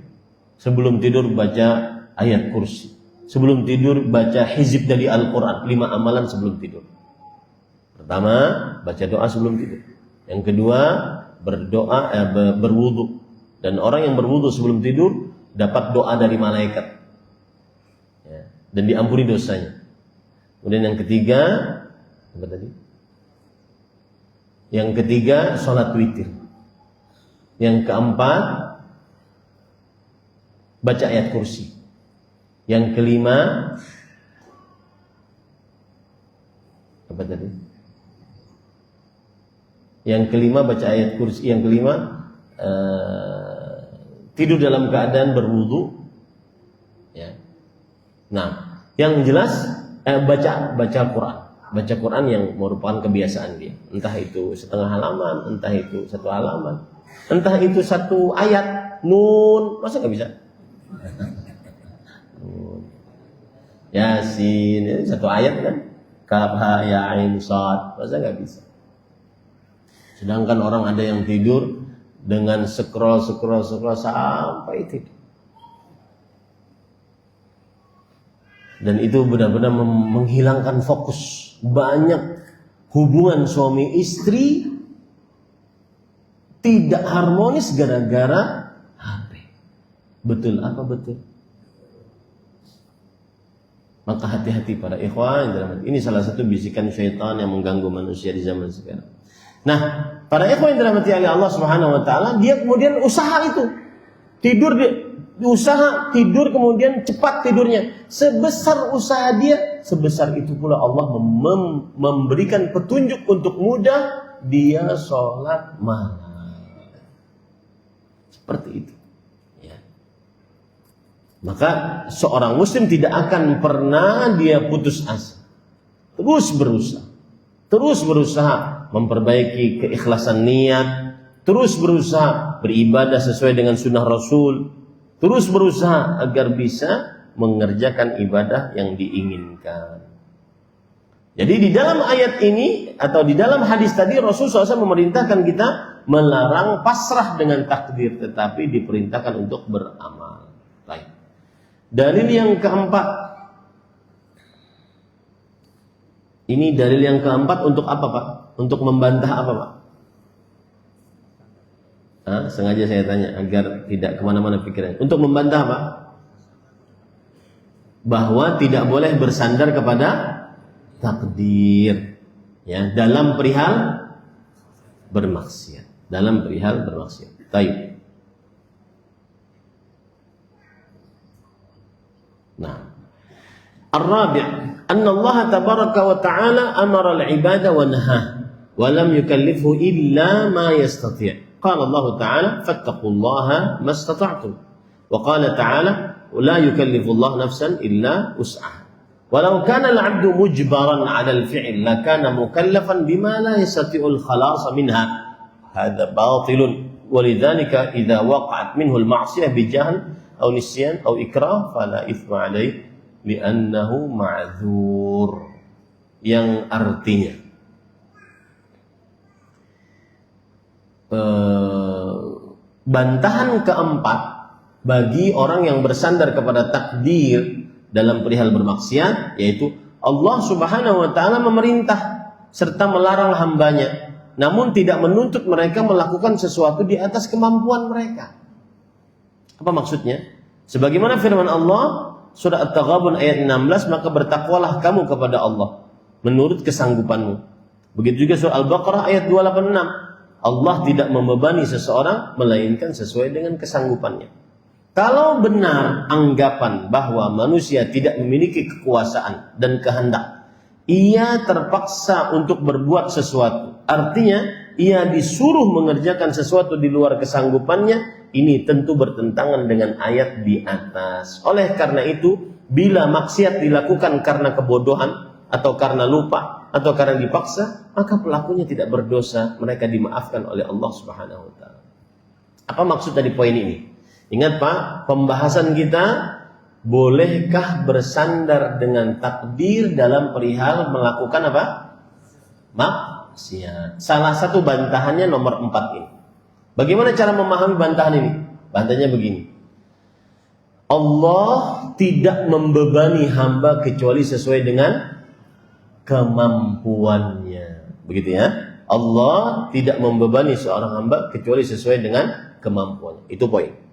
Sebelum tidur baca ayat kursi. Sebelum tidur baca hizib dari Al-Quran. 5 amalan sebelum tidur. Pertama, baca doa sebelum tidur. Yang kedua, berdoa, berwudu. Dan orang yang berwudu sebelum tidur dapat doa dari malaikat, ya, dan diampuni dosanya. Kemudian yang ketiga, apa tadi? Yang ketiga, sholat witir. Yang keempat, baca ayat kursi. Yang kelima, apa tadi? Yang kelima baca ayat kursi. Yang kelima tidur dalam keadaan berwudu. Ya. Nah, yang jelas baca Quran. Baca Quran yang merupakan kebiasaan dia. Entah itu setengah halaman, entah itu 1 halaman, entah itu 1 ayat. Nun, masa nggak bisa? Yasin, 1 ayat kan? Kaf ha ya ain shad, masa nggak bisa? Sedangkan orang ada yang tidur dengan scroll sampai tidur. Dan itu benar-benar menghilangkan fokus. Banyak hubungan suami istri tidak harmonis gara-gara HP. Betul apa betul? Maka hati-hati para ikhwan. Ini salah satu bisikan syaitan yang mengganggu manusia di zaman sekarang. Nah, para ikhwan yang dirahmati oleh Allah Subhanahu wa taala, dia kemudian usaha itu. Usaha tidur kemudian cepat tidurnya. Sebesar usaha dia, sebesar itu pula Allah memberikan petunjuk untuk mudah dia sholat malam. Seperti itu. Maka seorang muslim tidak akan pernah dia putus asa. Terus berusaha memperbaiki keikhlasan niat, terus berusaha beribadah sesuai dengan sunnah Rasul, terus berusaha agar bisa mengerjakan ibadah yang diinginkan. Jadi di dalam ayat ini atau di dalam hadis tadi Rasul SAW memerintahkan kita melarang pasrah dengan takdir, tetapi diperintahkan untuk beramal. Baik. Dalil yang keempat. Ini dalil yang keempat untuk apa, Pak? Untuk membantah apa, Pak? Sengaja saya tanya agar tidak kemana-mana pikiran. Untuk membantah apa? Bahwa tidak boleh bersandar kepada takdir, ya, dalam perihal bermaksiat. Baik. Nah, Ar-Rabi' anna Allah tabaraka wa ta'ala amara al-ibada wa naha wa lam yukallifhu illa ma yastati'. Qala Allah ta'ala fattaqullaha mastata'tum. Wa qala ta'ala la yukallifu Allah nafsan illa wus'aha. Walau kana al-'abdu mujbaran 'ala al-fi'l la kana mukallafan bima la yastati'u al-khalas minha. Hadha batilun. Walidzalika idza waqa'at minhu al-ma'siyah bi jahl atau nisyan atau ikrah fala itsma alaih li'annahu ma'dzur, yang artinya bantahan keempat bagi orang yang bersandar kepada takdir dalam perihal bermaksiat, yaitu Allah Subhanahu wa taala memerintah serta melarang hambanya, namun tidak menuntut mereka melakukan sesuatu di atas kemampuan mereka. Apa maksudnya? Sebagaimana firman Allah surah At-Taghabun ayat 16, maka bertakwalah kamu kepada Allah menurut kesanggupanmu. Begitu juga surah Al-Baqarah ayat 286. Allah tidak membebani seseorang melainkan sesuai dengan kesanggupannya. Kalau benar anggapan bahwa manusia tidak memiliki kekuasaan dan kehendak, ia terpaksa untuk berbuat sesuatu, artinya ia disuruh mengerjakan sesuatu di luar kesanggupannya, ini tentu bertentangan dengan ayat di atas. Oleh karena itu, bila maksiat dilakukan karena kebodohan atau karena lupa atau karena dipaksa, maka pelakunya tidak berdosa, mereka dimaafkan oleh Allah Subhanahu wa taala. Apa maksud dari poin ini? Ingat Pak, pembahasan kita, bolehkah bersandar dengan takdir dalam perihal melakukan apa? Maksiat. Salah satu bantahannya nomor 4 ini. Bagaimana cara memahami bantahan ini? Bantahannya begini. Allah tidak membebani hamba kecuali sesuai dengan kemampuannya. Begitu ya. Allah tidak membebani seorang hamba kecuali sesuai dengan kemampuannya. Itu poin.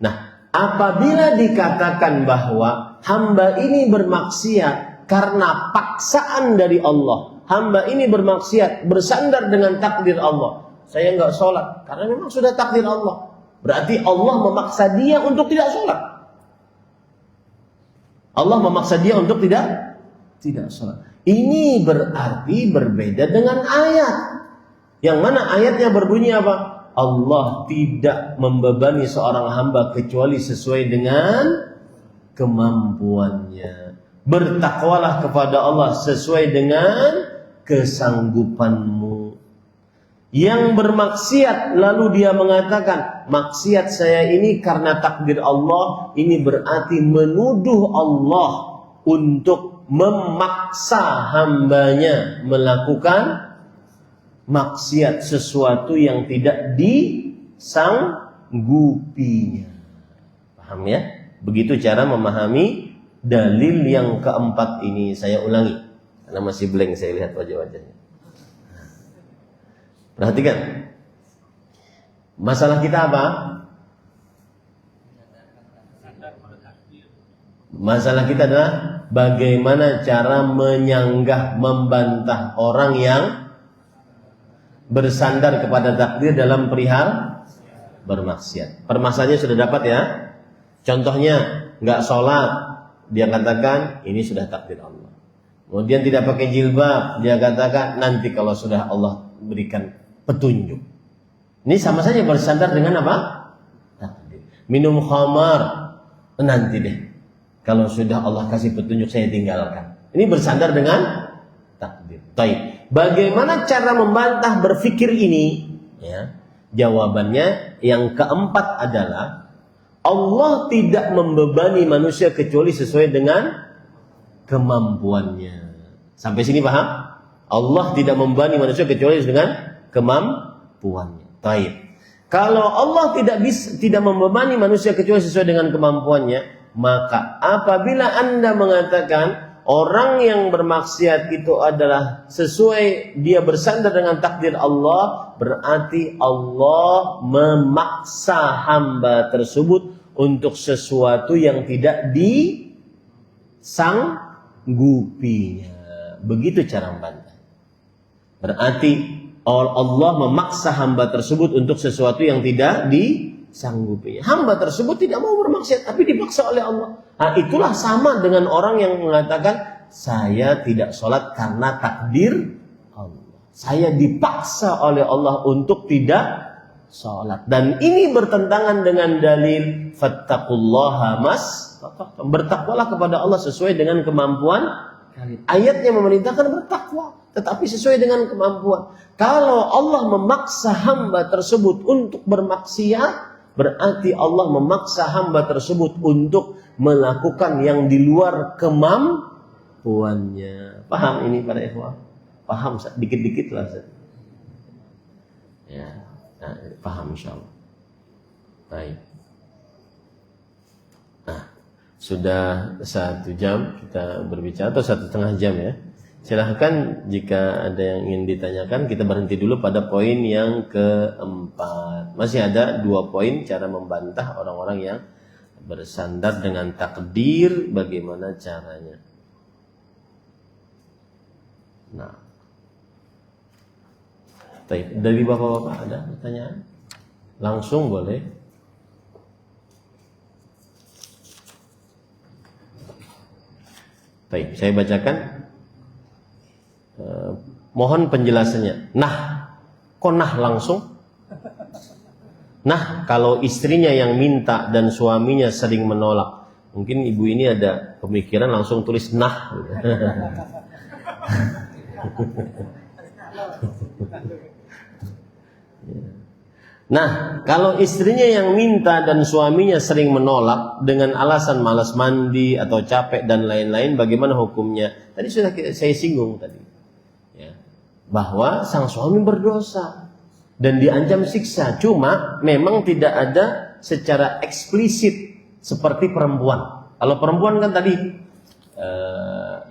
Nah, apabila dikatakan bahwa hamba ini bermaksiat karena paksaan dari Allah, hamba ini bermaksiat bersandar dengan takdir Allah, saya enggak sholat karena memang sudah takdir Allah, berarti Allah memaksa dia untuk tidak sholat. Allah memaksa dia untuk tidak sholat. Ini berarti berbeda dengan ayat. Yang mana ayatnya berbunyi apa? Allah tidak membebani seorang hamba kecuali sesuai dengan kemampuannya. Bertakwalah kepada Allah sesuai dengan kesanggupanmu. Yang bermaksiat lalu dia mengatakan, maksiat saya ini karena takdir Allah, ini berarti menuduh Allah untuk memaksa hambanya melakukan maksiat, sesuatu yang tidak disanggupinya. Paham ya? Begitu cara memahami dalil yang keempat ini. Saya ulangi karena masih blank saya lihat wajah-wajahnya. Perhatikan. Masalah kita apa? Masalah kita adalah bagaimana cara menyanggah, membantah orang yang bersandar kepada takdir dalam perihal bermaksiat. Permasalahannya sudah dapat ya. Contohnya nggak sholat, dia katakan ini sudah takdir Allah. Kemudian tidak pakai jilbab, dia katakan nanti kalau sudah Allah berikan petunjuk. Ini sama saja bersandar dengan apa? Takdir. Minum khamar, nanti deh. Kalau sudah Allah kasih petunjuk saya tinggalkan. Ini bersandar dengan takdir. Baik. Bagaimana cara membantah berfikir ini? Ya. Jawabannya yang keempat adalah Allah tidak membebani manusia kecuali sesuai dengan kemampuannya. Sampai sini paham? Allah tidak membebani manusia kecuali dengan kemampuannya. Baik. Kalau Allah tidak membebani manusia kecuali sesuai dengan kemampuannya, maka apabila Anda mengatakan orang yang bermaksiat itu adalah sesuai, dia bersandar dengan takdir Allah, berarti Allah memaksa hamba tersebut untuk sesuatu yang tidak disanggupinya. Begitu cara membantah. Berarti Allah memaksa hamba tersebut untuk sesuatu yang tidak disanggupinya. Hamba tersebut tidak mau bermaksiat, tapi dipaksa oleh Allah. Nah, itulah sama dengan orang yang mengatakan saya tidak sholat karena takdir Allah. Saya dipaksa oleh Allah untuk tidak sholat. Dan ini bertentangan dengan dalil fattaqullaha mastata'tum. Bertakwalah kepada Allah sesuai dengan kemampuan kalian. Ayatnya memerintahkan bertakwa, tetapi sesuai dengan kemampuan. Kalau Allah memaksa hamba tersebut untuk bermaksiat, berarti Allah memaksa hamba tersebut untuk melakukan yang di luar kemampuannya. Paham ini para ikhwah? Paham dikit-dikit lah. Ya, nah, paham insyaallah. Baik. Nah, sudah 1 jam kita berbicara atau 1,5 jam ya. Silahkan jika ada yang ingin ditanyakan, kita berhenti dulu pada poin yang keempat. Masih ada 2 poin cara membantah orang-orang yang bersandar dengan takdir, bagaimana caranya. Nah, dari bapak-bapak ada pertanyaan? Langsung boleh. Baik, saya bacakan. Mohon penjelasannya. Nah, kok nah langsung? Nah, kalau istrinya yang minta dan suaminya sering menolak, mungkin ibu ini ada pemikiran langsung tulis nah. Nah, kalau istrinya yang minta dan suaminya sering menolak dengan alasan malas mandi atau capek dan lain-lain, bagaimana hukumnya? Tadi sudah saya singgung tadi. Bahwa sang suami berdosa dan diancam siksa. Cuma memang tidak ada secara eksplisit seperti perempuan. Kalau perempuan kan tadi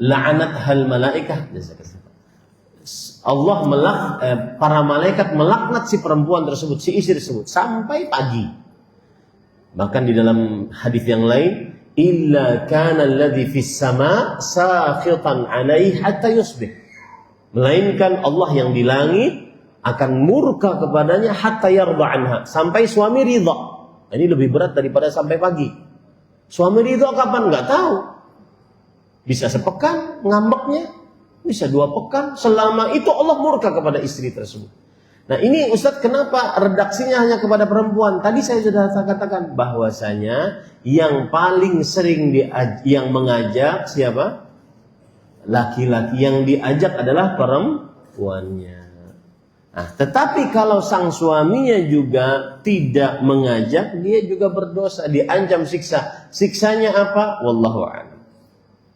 la'anat hal malaikah, Allah para malaikat melaknat si perempuan tersebut, si istri tersebut sampai pagi. Bahkan di dalam hadis yang lain, illa kana alladhi fis sama sakhitan 'alaihi hatta yusbih. Melainkan Allah yang di langit akan murka kepadanya hatta yarda anha, sampai suami ridha. Ini lebih berat daripada sampai pagi. Suami ridha kapan? Enggak tahu. Bisa sepekan ngambeknya, bisa 2 pekan. Selama itu Allah murka kepada istri tersebut. Nah, ini Ustaz, kenapa redaksinya hanya kepada perempuan? Tadi saya sudah katakan bahwasanya yang paling sering yang mengajak siapa? Laki-laki. Yang diajak adalah perempuannya. Nah, tetapi kalau sang suaminya juga tidak mengajak, dia juga berdosa, diancam siksa. Siksanya apa? Wallahu a'lam.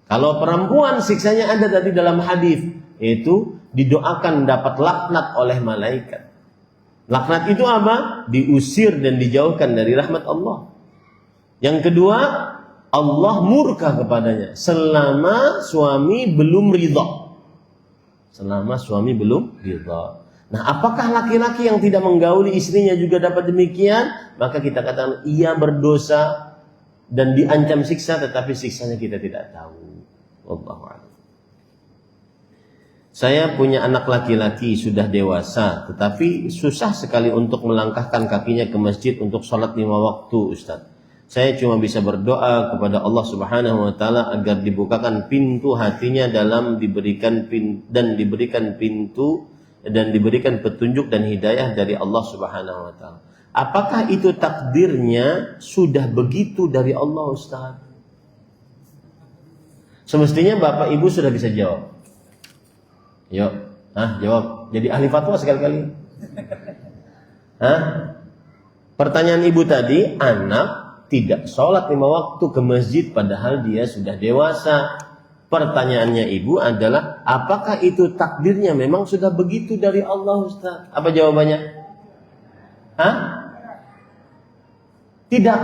Kalau perempuan, siksanya ada tadi dalam hadis, yaitu didoakan dapat laknat oleh malaikat. Laknat itu apa? Diusir dan dijauhkan dari rahmat Allah. Yang kedua, Allah murka kepadanya selama suami belum ridha. Selama suami belum ridha. Nah, apakah laki-laki yang tidak menggauli istrinya juga dapat demikian? Maka kita katakan ia berdosa dan diancam siksa, tetapi siksanya kita tidak tahu. Wallahu a'lam. Saya punya anak laki-laki sudah dewasa, tetapi susah sekali untuk melangkahkan kakinya ke masjid untuk sholat 5 waktu, Ustaz. Saya cuma bisa berdoa kepada Allah Subhanahu wa taala agar dibukakan pintu hatinya dalam diberikan petunjuk dan hidayah dari Allah Subhanahu wa taala. Apakah itu takdirnya sudah begitu dari Allah, Ustaz? Semestinya Bapak Ibu sudah bisa jawab. Yuk, jawab. Jadi ahli fatwa sekali-kali. Pertanyaan Ibu tadi, anak tidak sholat 5 waktu ke masjid padahal dia sudah dewasa. Pertanyaannya Ibu adalah, apakah itu takdirnya memang sudah begitu dari Allah, Ustaz? Apa jawabannya? Tidak.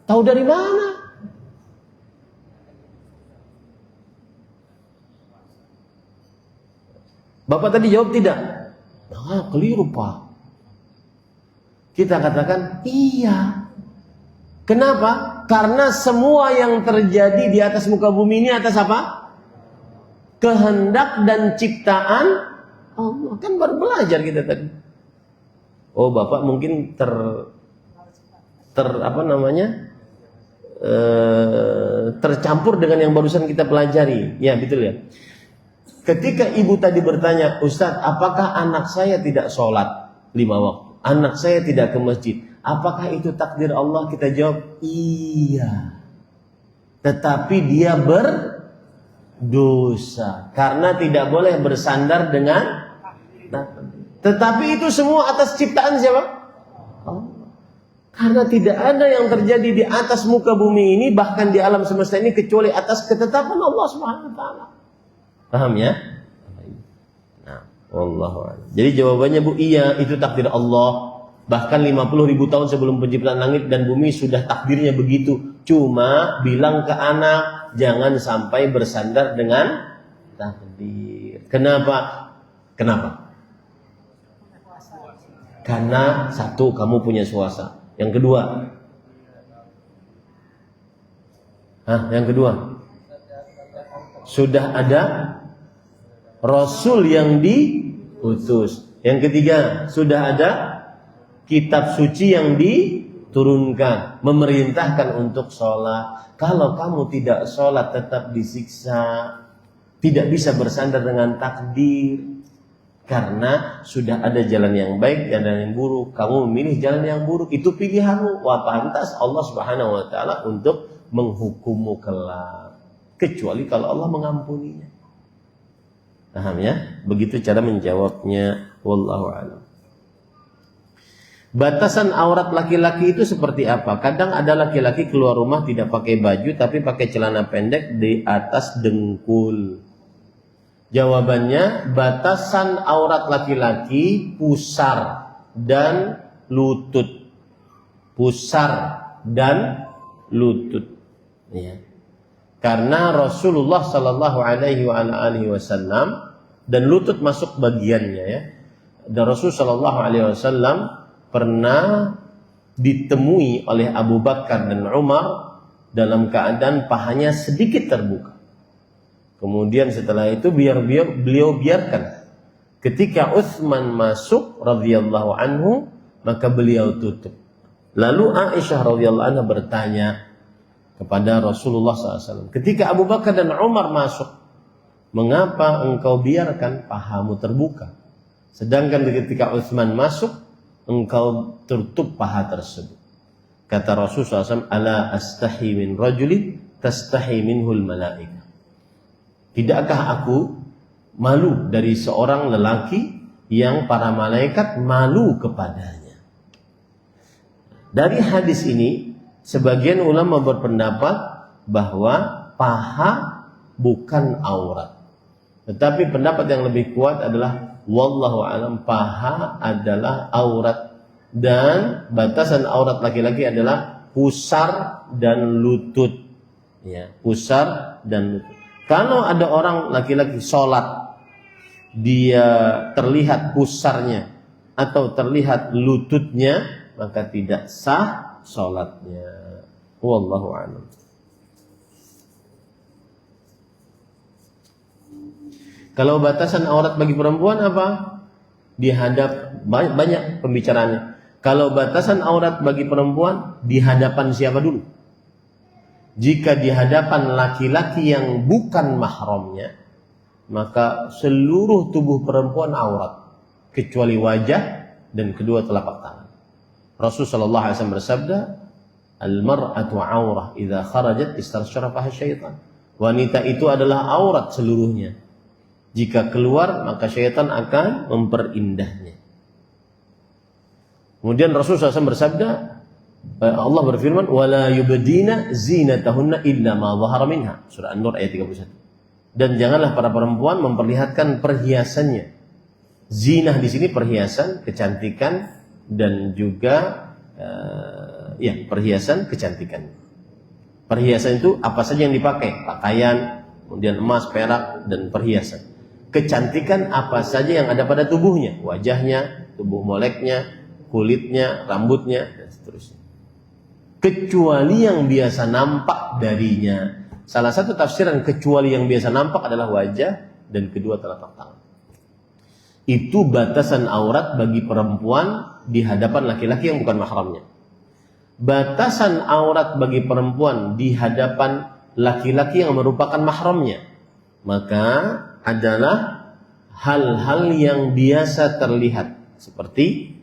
Tahu dari mana? Bapak tadi jawab tidak. Keliru, Pak. Kita katakan iya. Kenapa? Karena semua yang terjadi di atas muka bumi ini atas apa? Kehendak dan ciptaan Allah. Kan baru belajar kita tadi. Oh, Bapak mungkin tercampur dengan yang barusan kita pelajari. Ya, betul ya. Ketika Ibu tadi bertanya, Ustaz, apakah anak saya tidak sholat 5 waktu? Anak saya tidak ke masjid. Apakah itu takdir Allah? Kita jawab, iya. Tetapi dia berdosa. Karena tidak boleh bersandar dengan. Tetapi itu semua atas ciptaan siapa? Allah. Karena tidak ada yang terjadi di atas muka bumi ini, bahkan di alam semesta ini, kecuali atas ketetapan Allah Subhanahu wa taala. Paham ya? Nah, wallahu a'lam. Jadi jawabannya Bu, iya, itu takdir Allah. Bahkan 50.000 tahun sebelum penciptaan langit dan bumi sudah takdirnya begitu. Cuma bilang ke anak, jangan sampai bersandar dengan takdir. Kenapa? Karena satu, kamu punya suasa. Yang kedua, sudah ada Rasul yang diutus. Yang ketiga, sudah ada kitab suci yang diturunkan, memerintahkan untuk sholat. Kalau kamu tidak sholat tetap disiksa, tidak bisa bersandar dengan takdir, karena sudah ada jalan yang baik dan jalan yang buruk. Kamu memilih jalan yang buruk, itu pilihanmu. Wah, pantas Allah Subhanahu wa taala untuk menghukummu kelak, kecuali kalau Allah mengampuninya. Paham ya? Begitu cara menjawabnya. Wallahu a'lam. Batasan aurat laki-laki itu seperti apa? Kadang ada laki-laki keluar rumah tidak pakai baju tapi pakai celana pendek di atas dengkul. Jawabannya, batasan aurat laki-laki pusar dan lutut. Pusar dan lutut. Ya. Karena Rasulullah Sallallahu Alaihi Wasallam dan lutut masuk bagiannya ya. Dan Rasul Sallallahu Alaihi Wasallam pernah ditemui oleh Abu Bakar dan Umar dalam keadaan pahanya sedikit terbuka. Kemudian setelah itu beliau biarkan. Ketika Utsman masuk radhiyallahu anhu, maka beliau tutup. Lalu Aisyah radhiyallahu anha bertanya kepada Rasulullah SAW, ketika Abu Bakar dan Umar masuk, mengapa engkau biarkan pahamu terbuka? Sedangkan ketika Utsman masuk, engkau tutup paha tersebut. Kata Rasulullah SAW, ala astahi min rajuli tastahi minhul malaika. Tidakkah aku malu dari seorang lelaki yang para malaikat malu kepadanya? Dari hadis ini, sebagian ulama berpendapat bahwa paha bukan aurat. Tetapi pendapat yang lebih kuat adalah wallahu alam, paha adalah aurat. Dan batasan aurat laki-laki adalah pusar dan lutut. Ya, pusar dan lutut. Kalau ada orang laki-laki sholat dia terlihat pusarnya atau terlihat lututnya, maka tidak sah sholatnya. Wallahu a'lam. Kalau batasan aurat bagi perempuan apa? Dihadap banyak pembicaraannya. Kalau batasan aurat bagi perempuan di hadapan siapa dulu? Jika di hadapan laki-laki yang bukan mahramnya, maka seluruh tubuh perempuan aurat kecuali wajah dan kedua telapak tangan. Rasulullah sallallahu alaihi wasallam bersabda, "Al-mar'atu 'aurah idza kharajat istarsyarafaha syaitan." Wanita itu adalah aurat seluruhnya. Jika keluar maka syaitan akan memperindah. Kemudian Rasulullah SAW bersabda, Allah berfirman, "Wala yubdina zinatahunna illa ma dhahara minha." Surah An-Nur ayat 31. Dan janganlah para perempuan memperlihatkan perhiasannya. Zinah di sini perhiasan, kecantikan dan juga perhiasan, kecantikan. Perhiasan itu apa saja yang dipakai, pakaian, kemudian emas, perak dan perhiasan. Kecantikan apa saja yang ada pada tubuhnya, wajahnya, tubuh moleknya, kulitnya, rambutnya, dan seterusnya. Kecuali yang biasa nampak darinya. Salah satu tafsiran kecuali yang biasa nampak adalah wajah dan kedua telapak tangan. Itu batasan aurat bagi perempuan di hadapan laki-laki yang bukan mahramnya. Batasan aurat bagi perempuan di hadapan laki-laki yang merupakan mahramnya, maka adalah hal-hal yang biasa terlihat seperti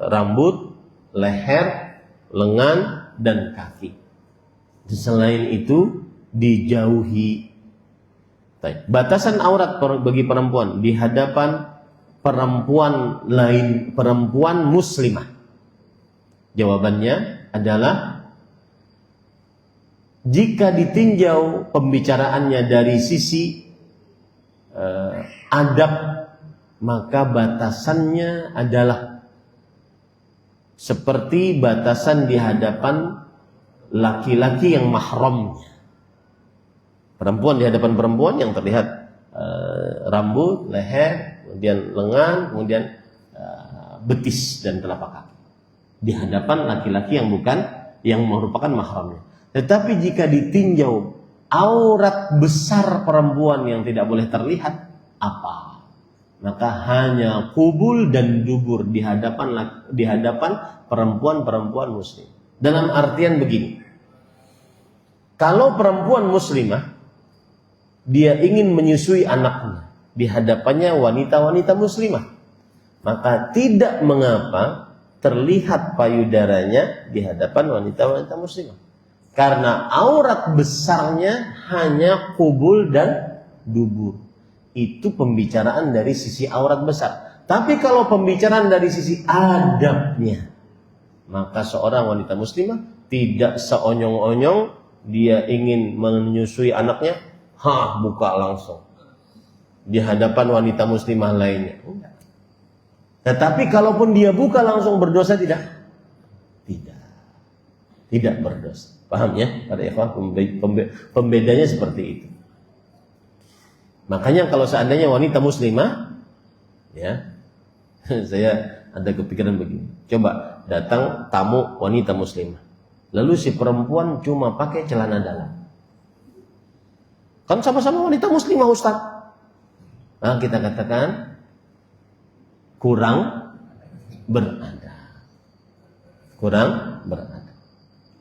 rambut, leher, lengan, dan kaki. Selain itu dijauhi. Batasan aurat bagi perempuan di hadapan perempuan lain, perempuan muslimah. Jawabannya adalah jika ditinjau pembicaraannya dari sisi adab, maka batasannya adalah seperti batasan di hadapan laki-laki yang mahramnya. Perempuan di hadapan perempuan yang terlihat rambut, leher, kemudian lengan, kemudian betis dan telapak kaki. Di hadapan laki-laki yang merupakan mahramnya. Tetapi jika ditinjau aurat besar perempuan yang tidak boleh terlihat, apa? Maka hanya kubul dan dubur di hadapan perempuan-perempuan muslim. Dalam artian begini, kalau perempuan muslimah dia ingin menyusui anaknya di hadapannya wanita-wanita muslimah, maka tidak mengapa terlihat payudaranya di hadapan wanita-wanita muslimah. Karena aurat besarnya hanya kubul dan dubur. Itu pembicaraan dari sisi aurat besar. Tapi kalau pembicaraan dari sisi adabnya, maka seorang wanita muslimah tidak seonyong-onyong dia ingin menyusui anaknya, buka langsung di hadapan wanita muslimah lainnya. Tetapi kalaupun dia buka langsung, berdosa tidak? Tidak berdosa. Paham ya? Para ikhwah, pembedanya seperti itu. Makanya kalau seandainya wanita muslimah, ya, saya ada kepikiran begini. Coba datang tamu wanita muslimah, lalu si perempuan cuma pakai celana dalam. Kan sama-sama wanita muslimah, Ustaz. Nah, kita katakan kurang beradab.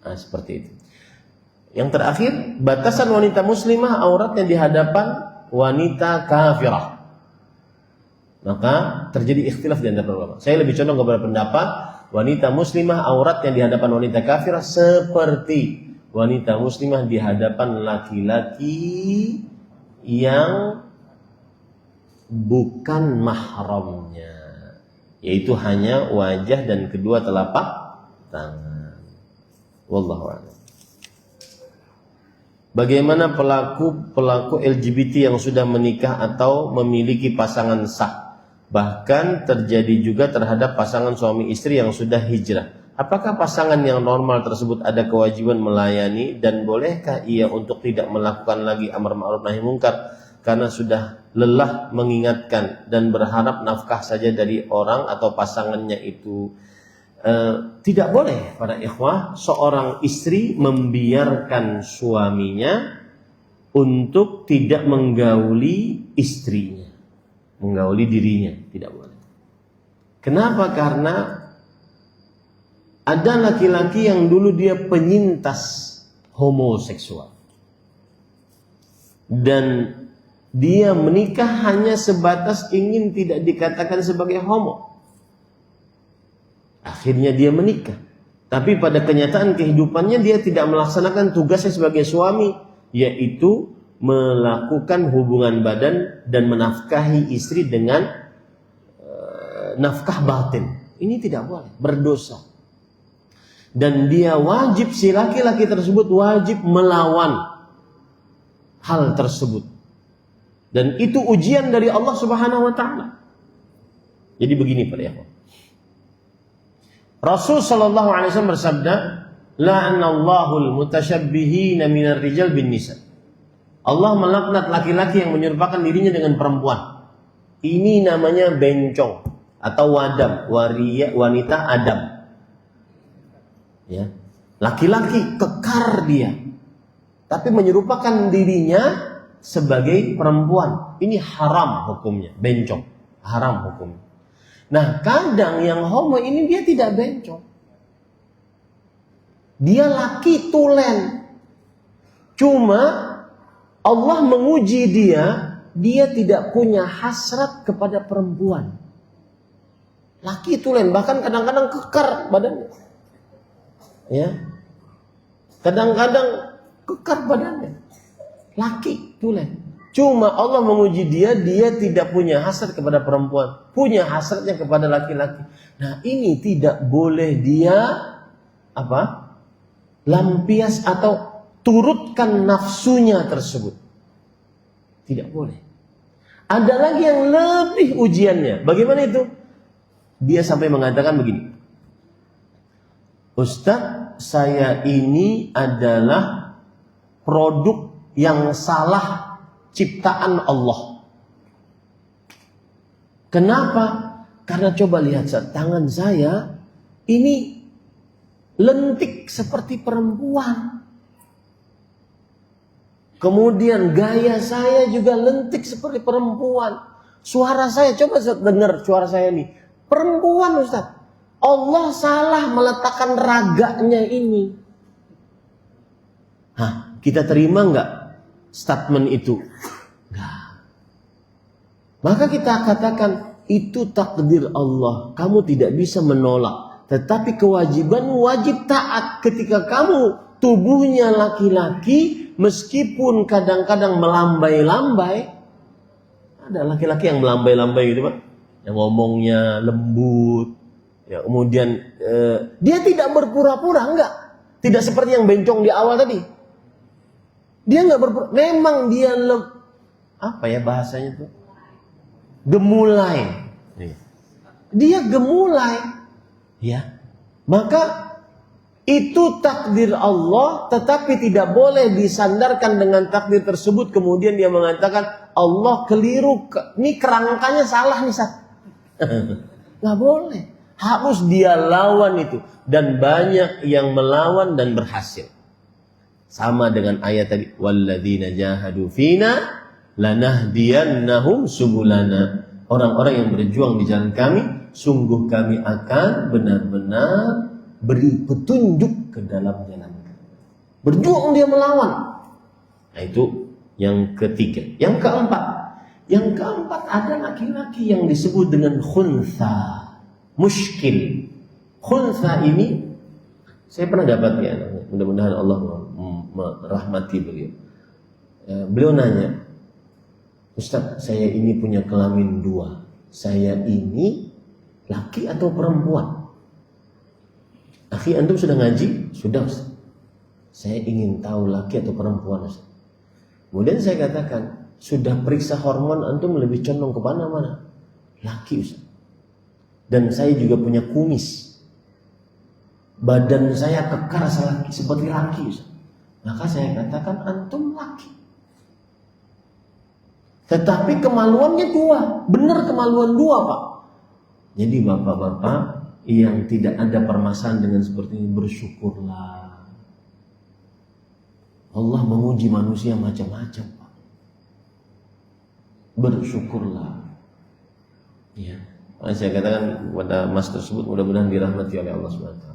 Nah, seperti itu. Yang terakhir, batasan wanita muslimah auratnya di hadapan wanita kafirah. Maka terjadi ikhtilaf di antara ulama. Saya lebih condong kepada pendapat wanita muslimah auratnya di hadapan wanita kafirah seperti wanita muslimah di hadapan laki-laki yang bukan mahramnya, yaitu hanya wajah dan kedua telapak tangan. Wallahu a'lam. Bagaimana pelaku LGBT yang sudah menikah atau memiliki pasangan sah, bahkan terjadi juga terhadap pasangan suami istri yang sudah hijrah? Apakah pasangan yang normal tersebut ada kewajiban melayani, dan bolehkah ia untuk tidak melakukan lagi amar ma'ruf nahi munkar karena sudah lelah mengingatkan dan berharap nafkah saja dari orang atau pasangannya itu. Tidak boleh para ikhwah seorang istri membiarkan suaminya untuk tidak menggauli istrinya, menggauli dirinya, tidak boleh. Kenapa? Karena ada laki-laki yang dulu dia penyintas homoseksual dan dia menikah hanya sebatas ingin tidak dikatakan sebagai homo. Akhirnya dia menikah. Tapi pada kenyataan kehidupannya dia tidak melaksanakan tugasnya sebagai suami, yaitu melakukan hubungan badan dan menafkahi istri dengan nafkah batin. Ini tidak boleh, berdosa. Dan dia wajib, si laki-laki tersebut wajib melawan hal tersebut. Dan itu ujian dari Allah Subhanahu wa taala. Jadi begini Pak Yahya. Rasul sallallahu alaihi wasallam bersabda, "La'anallahu al-mutasyabbihina minar rijal bin nisa." Allah melaknat laki-laki yang menyerupakan dirinya dengan perempuan. Ini namanya bencong atau wadam, wanita adam. Ya. Laki-laki kekar dia, tapi menyerupakan dirinya sebagai perempuan. Ini haram hukumnya, bencong, haram hukumnya. Nah, kadang yang homo ini dia tidak bencong. Dia laki tulen. Cuma Allah menguji dia tidak punya hasrat kepada perempuan. Laki tulen, bahkan kadang-kadang kekar badannya. Ya. Kadang-kadang kekar badannya. Laki tulen. Cuma Allah menguji dia tidak punya hasrat kepada perempuan, punya hasratnya kepada laki-laki. Nah, ini tidak boleh dia lampias atau turutkan nafsunya tersebut. Tidak boleh. Ada lagi yang lebih ujiannya. Bagaimana itu? Dia sampai mengatakan begini. Ustaz, saya ini adalah produk yang salah ciptaan Allah. Kenapa? Karena coba lihat tangan saya ini lentik seperti perempuan. Kemudian gaya saya juga lentik seperti perempuan. Suara saya, coba dengar suara saya ini. Perempuan Ustaz. Allah salah meletakkan raganya ini. Hah, kita terima enggak statement itu? Enggak. Maka kita katakan itu takdir Allah. Kamu tidak bisa menolak. Tetapi kewajiban wajib taat ketika kamu tubuhnya laki-laki meskipun kadang-kadang melambai-lambai. Ada laki-laki yang melambai-lambai gitu Pak. Yang ngomongnya lembut. Ya, kemudian dia tidak berpura-pura, enggak. Tidak seperti yang bencong di awal tadi. Dia enggak berpura, memang dia apa ya bahasanya itu? Gemulai. Dia gemulai. Ya. Maka itu takdir Allah, tetapi tidak boleh disandarkan dengan takdir tersebut kemudian dia mengatakan Allah keliru, ini kerangkanya salah nih Sat. Enggak boleh. Harus dia lawan itu. Dan banyak yang melawan dan berhasil. Sama dengan ayat tadi. Walladzina jahadu fina lanahdiyannahum subulana. Orang-orang yang berjuang di jalan kami, sungguh kami akan benar-benar beri petunjuk ke dalam jalan kami. Berjuang dia melawan. Nah itu yang ketiga. Yang keempat ada laki-laki yang disebut dengan khuntha. Muskil. Khuntha ini saya pernah dapat ya, mudah-mudahan Allah merahmati beliau. Beliau nanya, Ustaz, saya ini punya kelamin dua. Saya ini laki atau perempuan? Akhi, antum sudah ngaji? Sudah Ustaz. Saya ingin tahu laki atau perempuan Ustaz. Kemudian saya katakan, sudah periksa hormon antum lebih condong ke mana-mana? Laki Ustaz. Dan saya juga punya kumis. Badan saya kekar seperti laki. Maka saya katakan antum laki. Tetapi kemaluannya dua, benar kemaluan dua Pak. Jadi bapak-bapak yang tidak ada permasalahan dengan seperti ini, bersyukurlah. Allah menguji manusia macam-macam Pak. Bersyukurlah. Ya. Saya katakan kepada mas tersebut, mudah-mudahan dirahmati oleh Allah SWT.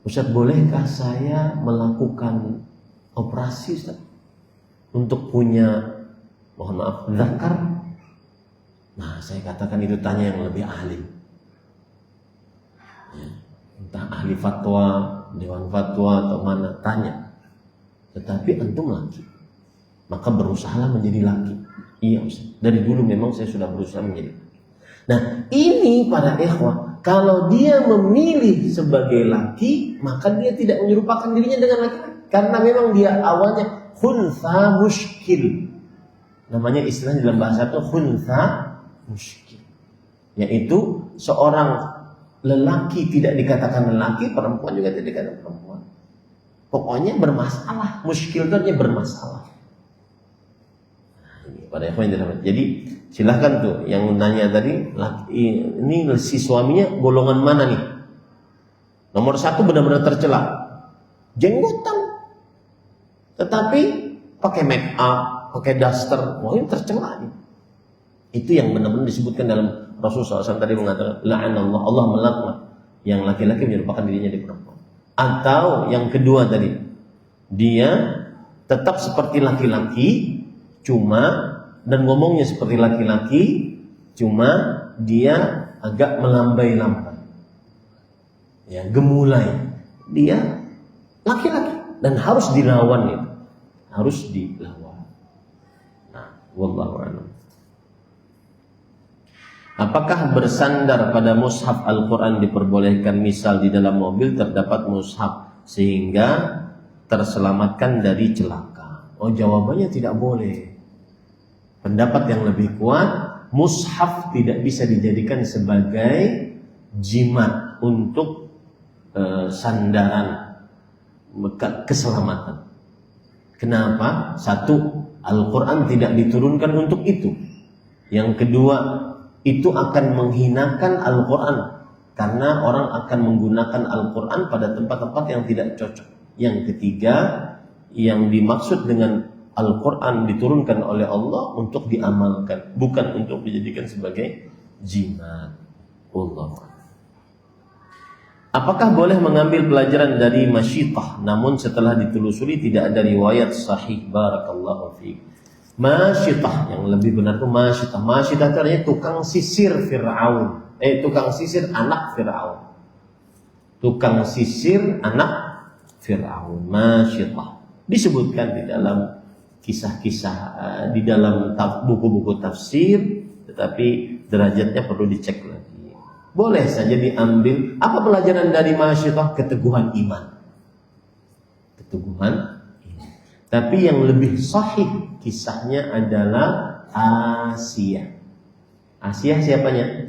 Ustaz, bolehkah saya melakukan operasi Ustaz untuk punya, mohon maaf, zakar? Nah, saya katakan itu tanya yang lebih ahli. Ya, entah ahli fatwa, dewan fatwa atau mana, tanya. Tetapi antum laki, maka berusahalah menjadi laki. Iya Ustaz, dari dulu memang saya sudah berusaha menjadi laki. Nah, ini para ikhwah, kalau dia memilih sebagai laki, maka dia tidak menyerupakan dirinya dengan laki, karena memang dia awalnya khuntha muskil. Namanya istilah dalam bahasa itu khuntha muskil, yaitu seorang lelaki tidak dikatakan lelaki, perempuan juga tidak dikatakan perempuan. Pokoknya bermasalah, muskil itu artinya bermasalah. Nah, ini pada ikhwan yang dirahmati. Jadi silahkan tuh yang nanya tadi, ini si suaminya golongan mana nih? Nomor 1 benar-benar tercela, jenggotan, tetapi pakai make up, pakai daster, wah ini tercela nih. Itu yang benar-benar disebutkan dalam Rasulullah SAW tadi mengatakan, la'anallah, Allah melaknat yang laki-laki menyerupakan dirinya di perempuan. Atau yang kedua tadi, dia tetap seperti laki-laki, cuma dan ngomongnya seperti laki-laki, cuma dia agak melambai-lambai, ya, gemulai. Dia laki-laki dan harus dilawan itu, harus dilawan. Nah, wallahu a'lam. Apakah bersandar pada mushaf Al-Quran diperbolehkan? Misal di dalam mobil terdapat mushaf sehingga terselamatkan dari celaka. Oh, jawabannya tidak boleh. Pendapat yang lebih kuat, mushaf tidak bisa dijadikan sebagai jimat untuk sandaran keselamatan. Kenapa? Satu, Al-Quran tidak diturunkan untuk itu. Yang kedua, itu akan menghinakan Al-Quran, karena orang akan menggunakan Al-Quran pada tempat-tempat yang tidak cocok. Yang ketiga, yang dimaksud dengan Al-Quran diturunkan oleh Allah untuk diamalkan, bukan untuk dijadikan sebagai jimat. Allah. Apakah boleh mengambil pelajaran dari masyitah, namun setelah ditelusuri tidak ada riwayat sahih? Barakallahu fiik. Masyitah, yang lebih benar itu masyitah. Masyitah itu artinya tukang sisir Fir'aun. Tukang sisir anak Fir'aun. Tukang sisir anak Fir'aun. Masyitah. Disebutkan di dalam kisah-kisah, di dalam buku-buku tafsir, tetapi derajatnya perlu dicek lagi. Boleh saja diambil. Apa pelajaran dari masyitah? Keteguhan iman. Keteguhan iman. Tapi yang lebih sahih kisahnya adalah Asia. Asia siapanya?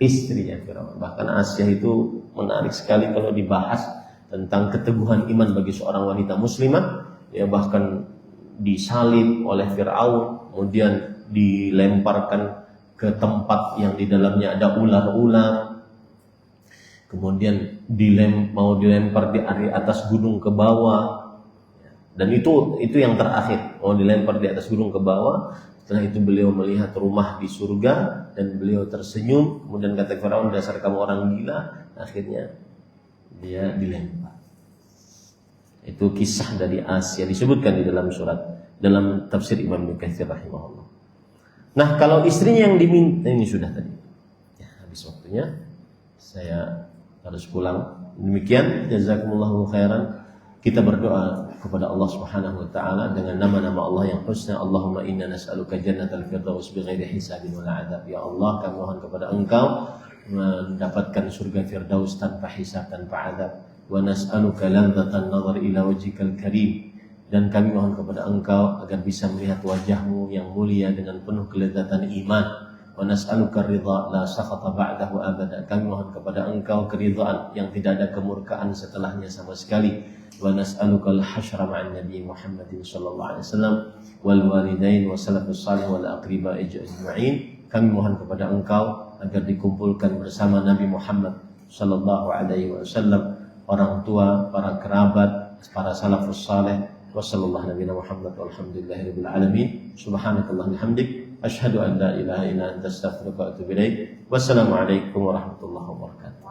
Istrinya Firaun. Bahkan Asia itu menarik sekali kalau dibahas tentang keteguhan iman bagi seorang wanita muslimah. Ya, bahkan disalib oleh Firaun, kemudian dilemparkan ke tempat yang di dalamnya ada ular-ular. Kemudian mau dilempar di atas gunung ke bawah. Dan itu yang terakhir, mau dilempar di atas gunung ke bawah. Setelah itu beliau melihat rumah di surga dan beliau tersenyum. Kemudian kata Firaun, dasar kamu orang gila. Akhirnya dia dilempar. Itu kisah dari Asia, disebutkan di dalam dalam tafsir Imam Ibnu Katsir rahimahullah. Nah, kalau istrinya yang diminta, ini sudah tadi. Ya, habis waktunya. Saya harus pulang. Demikian, jazakumullahu khairan. Kita berdoa kepada Allah Subhanahu wa taala dengan nama-nama Allah yang husna. Allahumma inna nas'aluka jannatal firdaus bighairi hisabin wala adab. Ya Allah, kami mohon kepada Engkau mendapatkan surga firdaus tanpa hisab, tanpa adab. Wa nas'aluka ladzatan nazar ila wajhikal karim. Dan kami mohon kepada Engkau agar bisa melihat wajahmu yang mulia dengan penuh kelezatan iman. wa nas'aluka ridha la sakhata ba'dahu abada. Kami mohon kepada Engkau keridhaan yang tidak ada kemurkaan setelahnya sama sekali. Wa nas'aluka al-hasyra ma'an Nabi Muhammadin sallallahu alaihi wasallam wal walidain wa salafus salih wal aqriba ajma'in. Kami mohon kepada Engkau agar dikumpulkan bersama Nabi Muhammad sallallahu alaihi wasallam, orang tua, para kerabat, para salafus salih. Wassallallahu nabiyana Muhammad walhamdulillahirabbil alamin. Subhanakallahumma hamdik asyhadu an la ilaha illa anta astaghfiruka wa atubu ilaik. Wassalamu alaikum warahmatullahi wabarakatuh.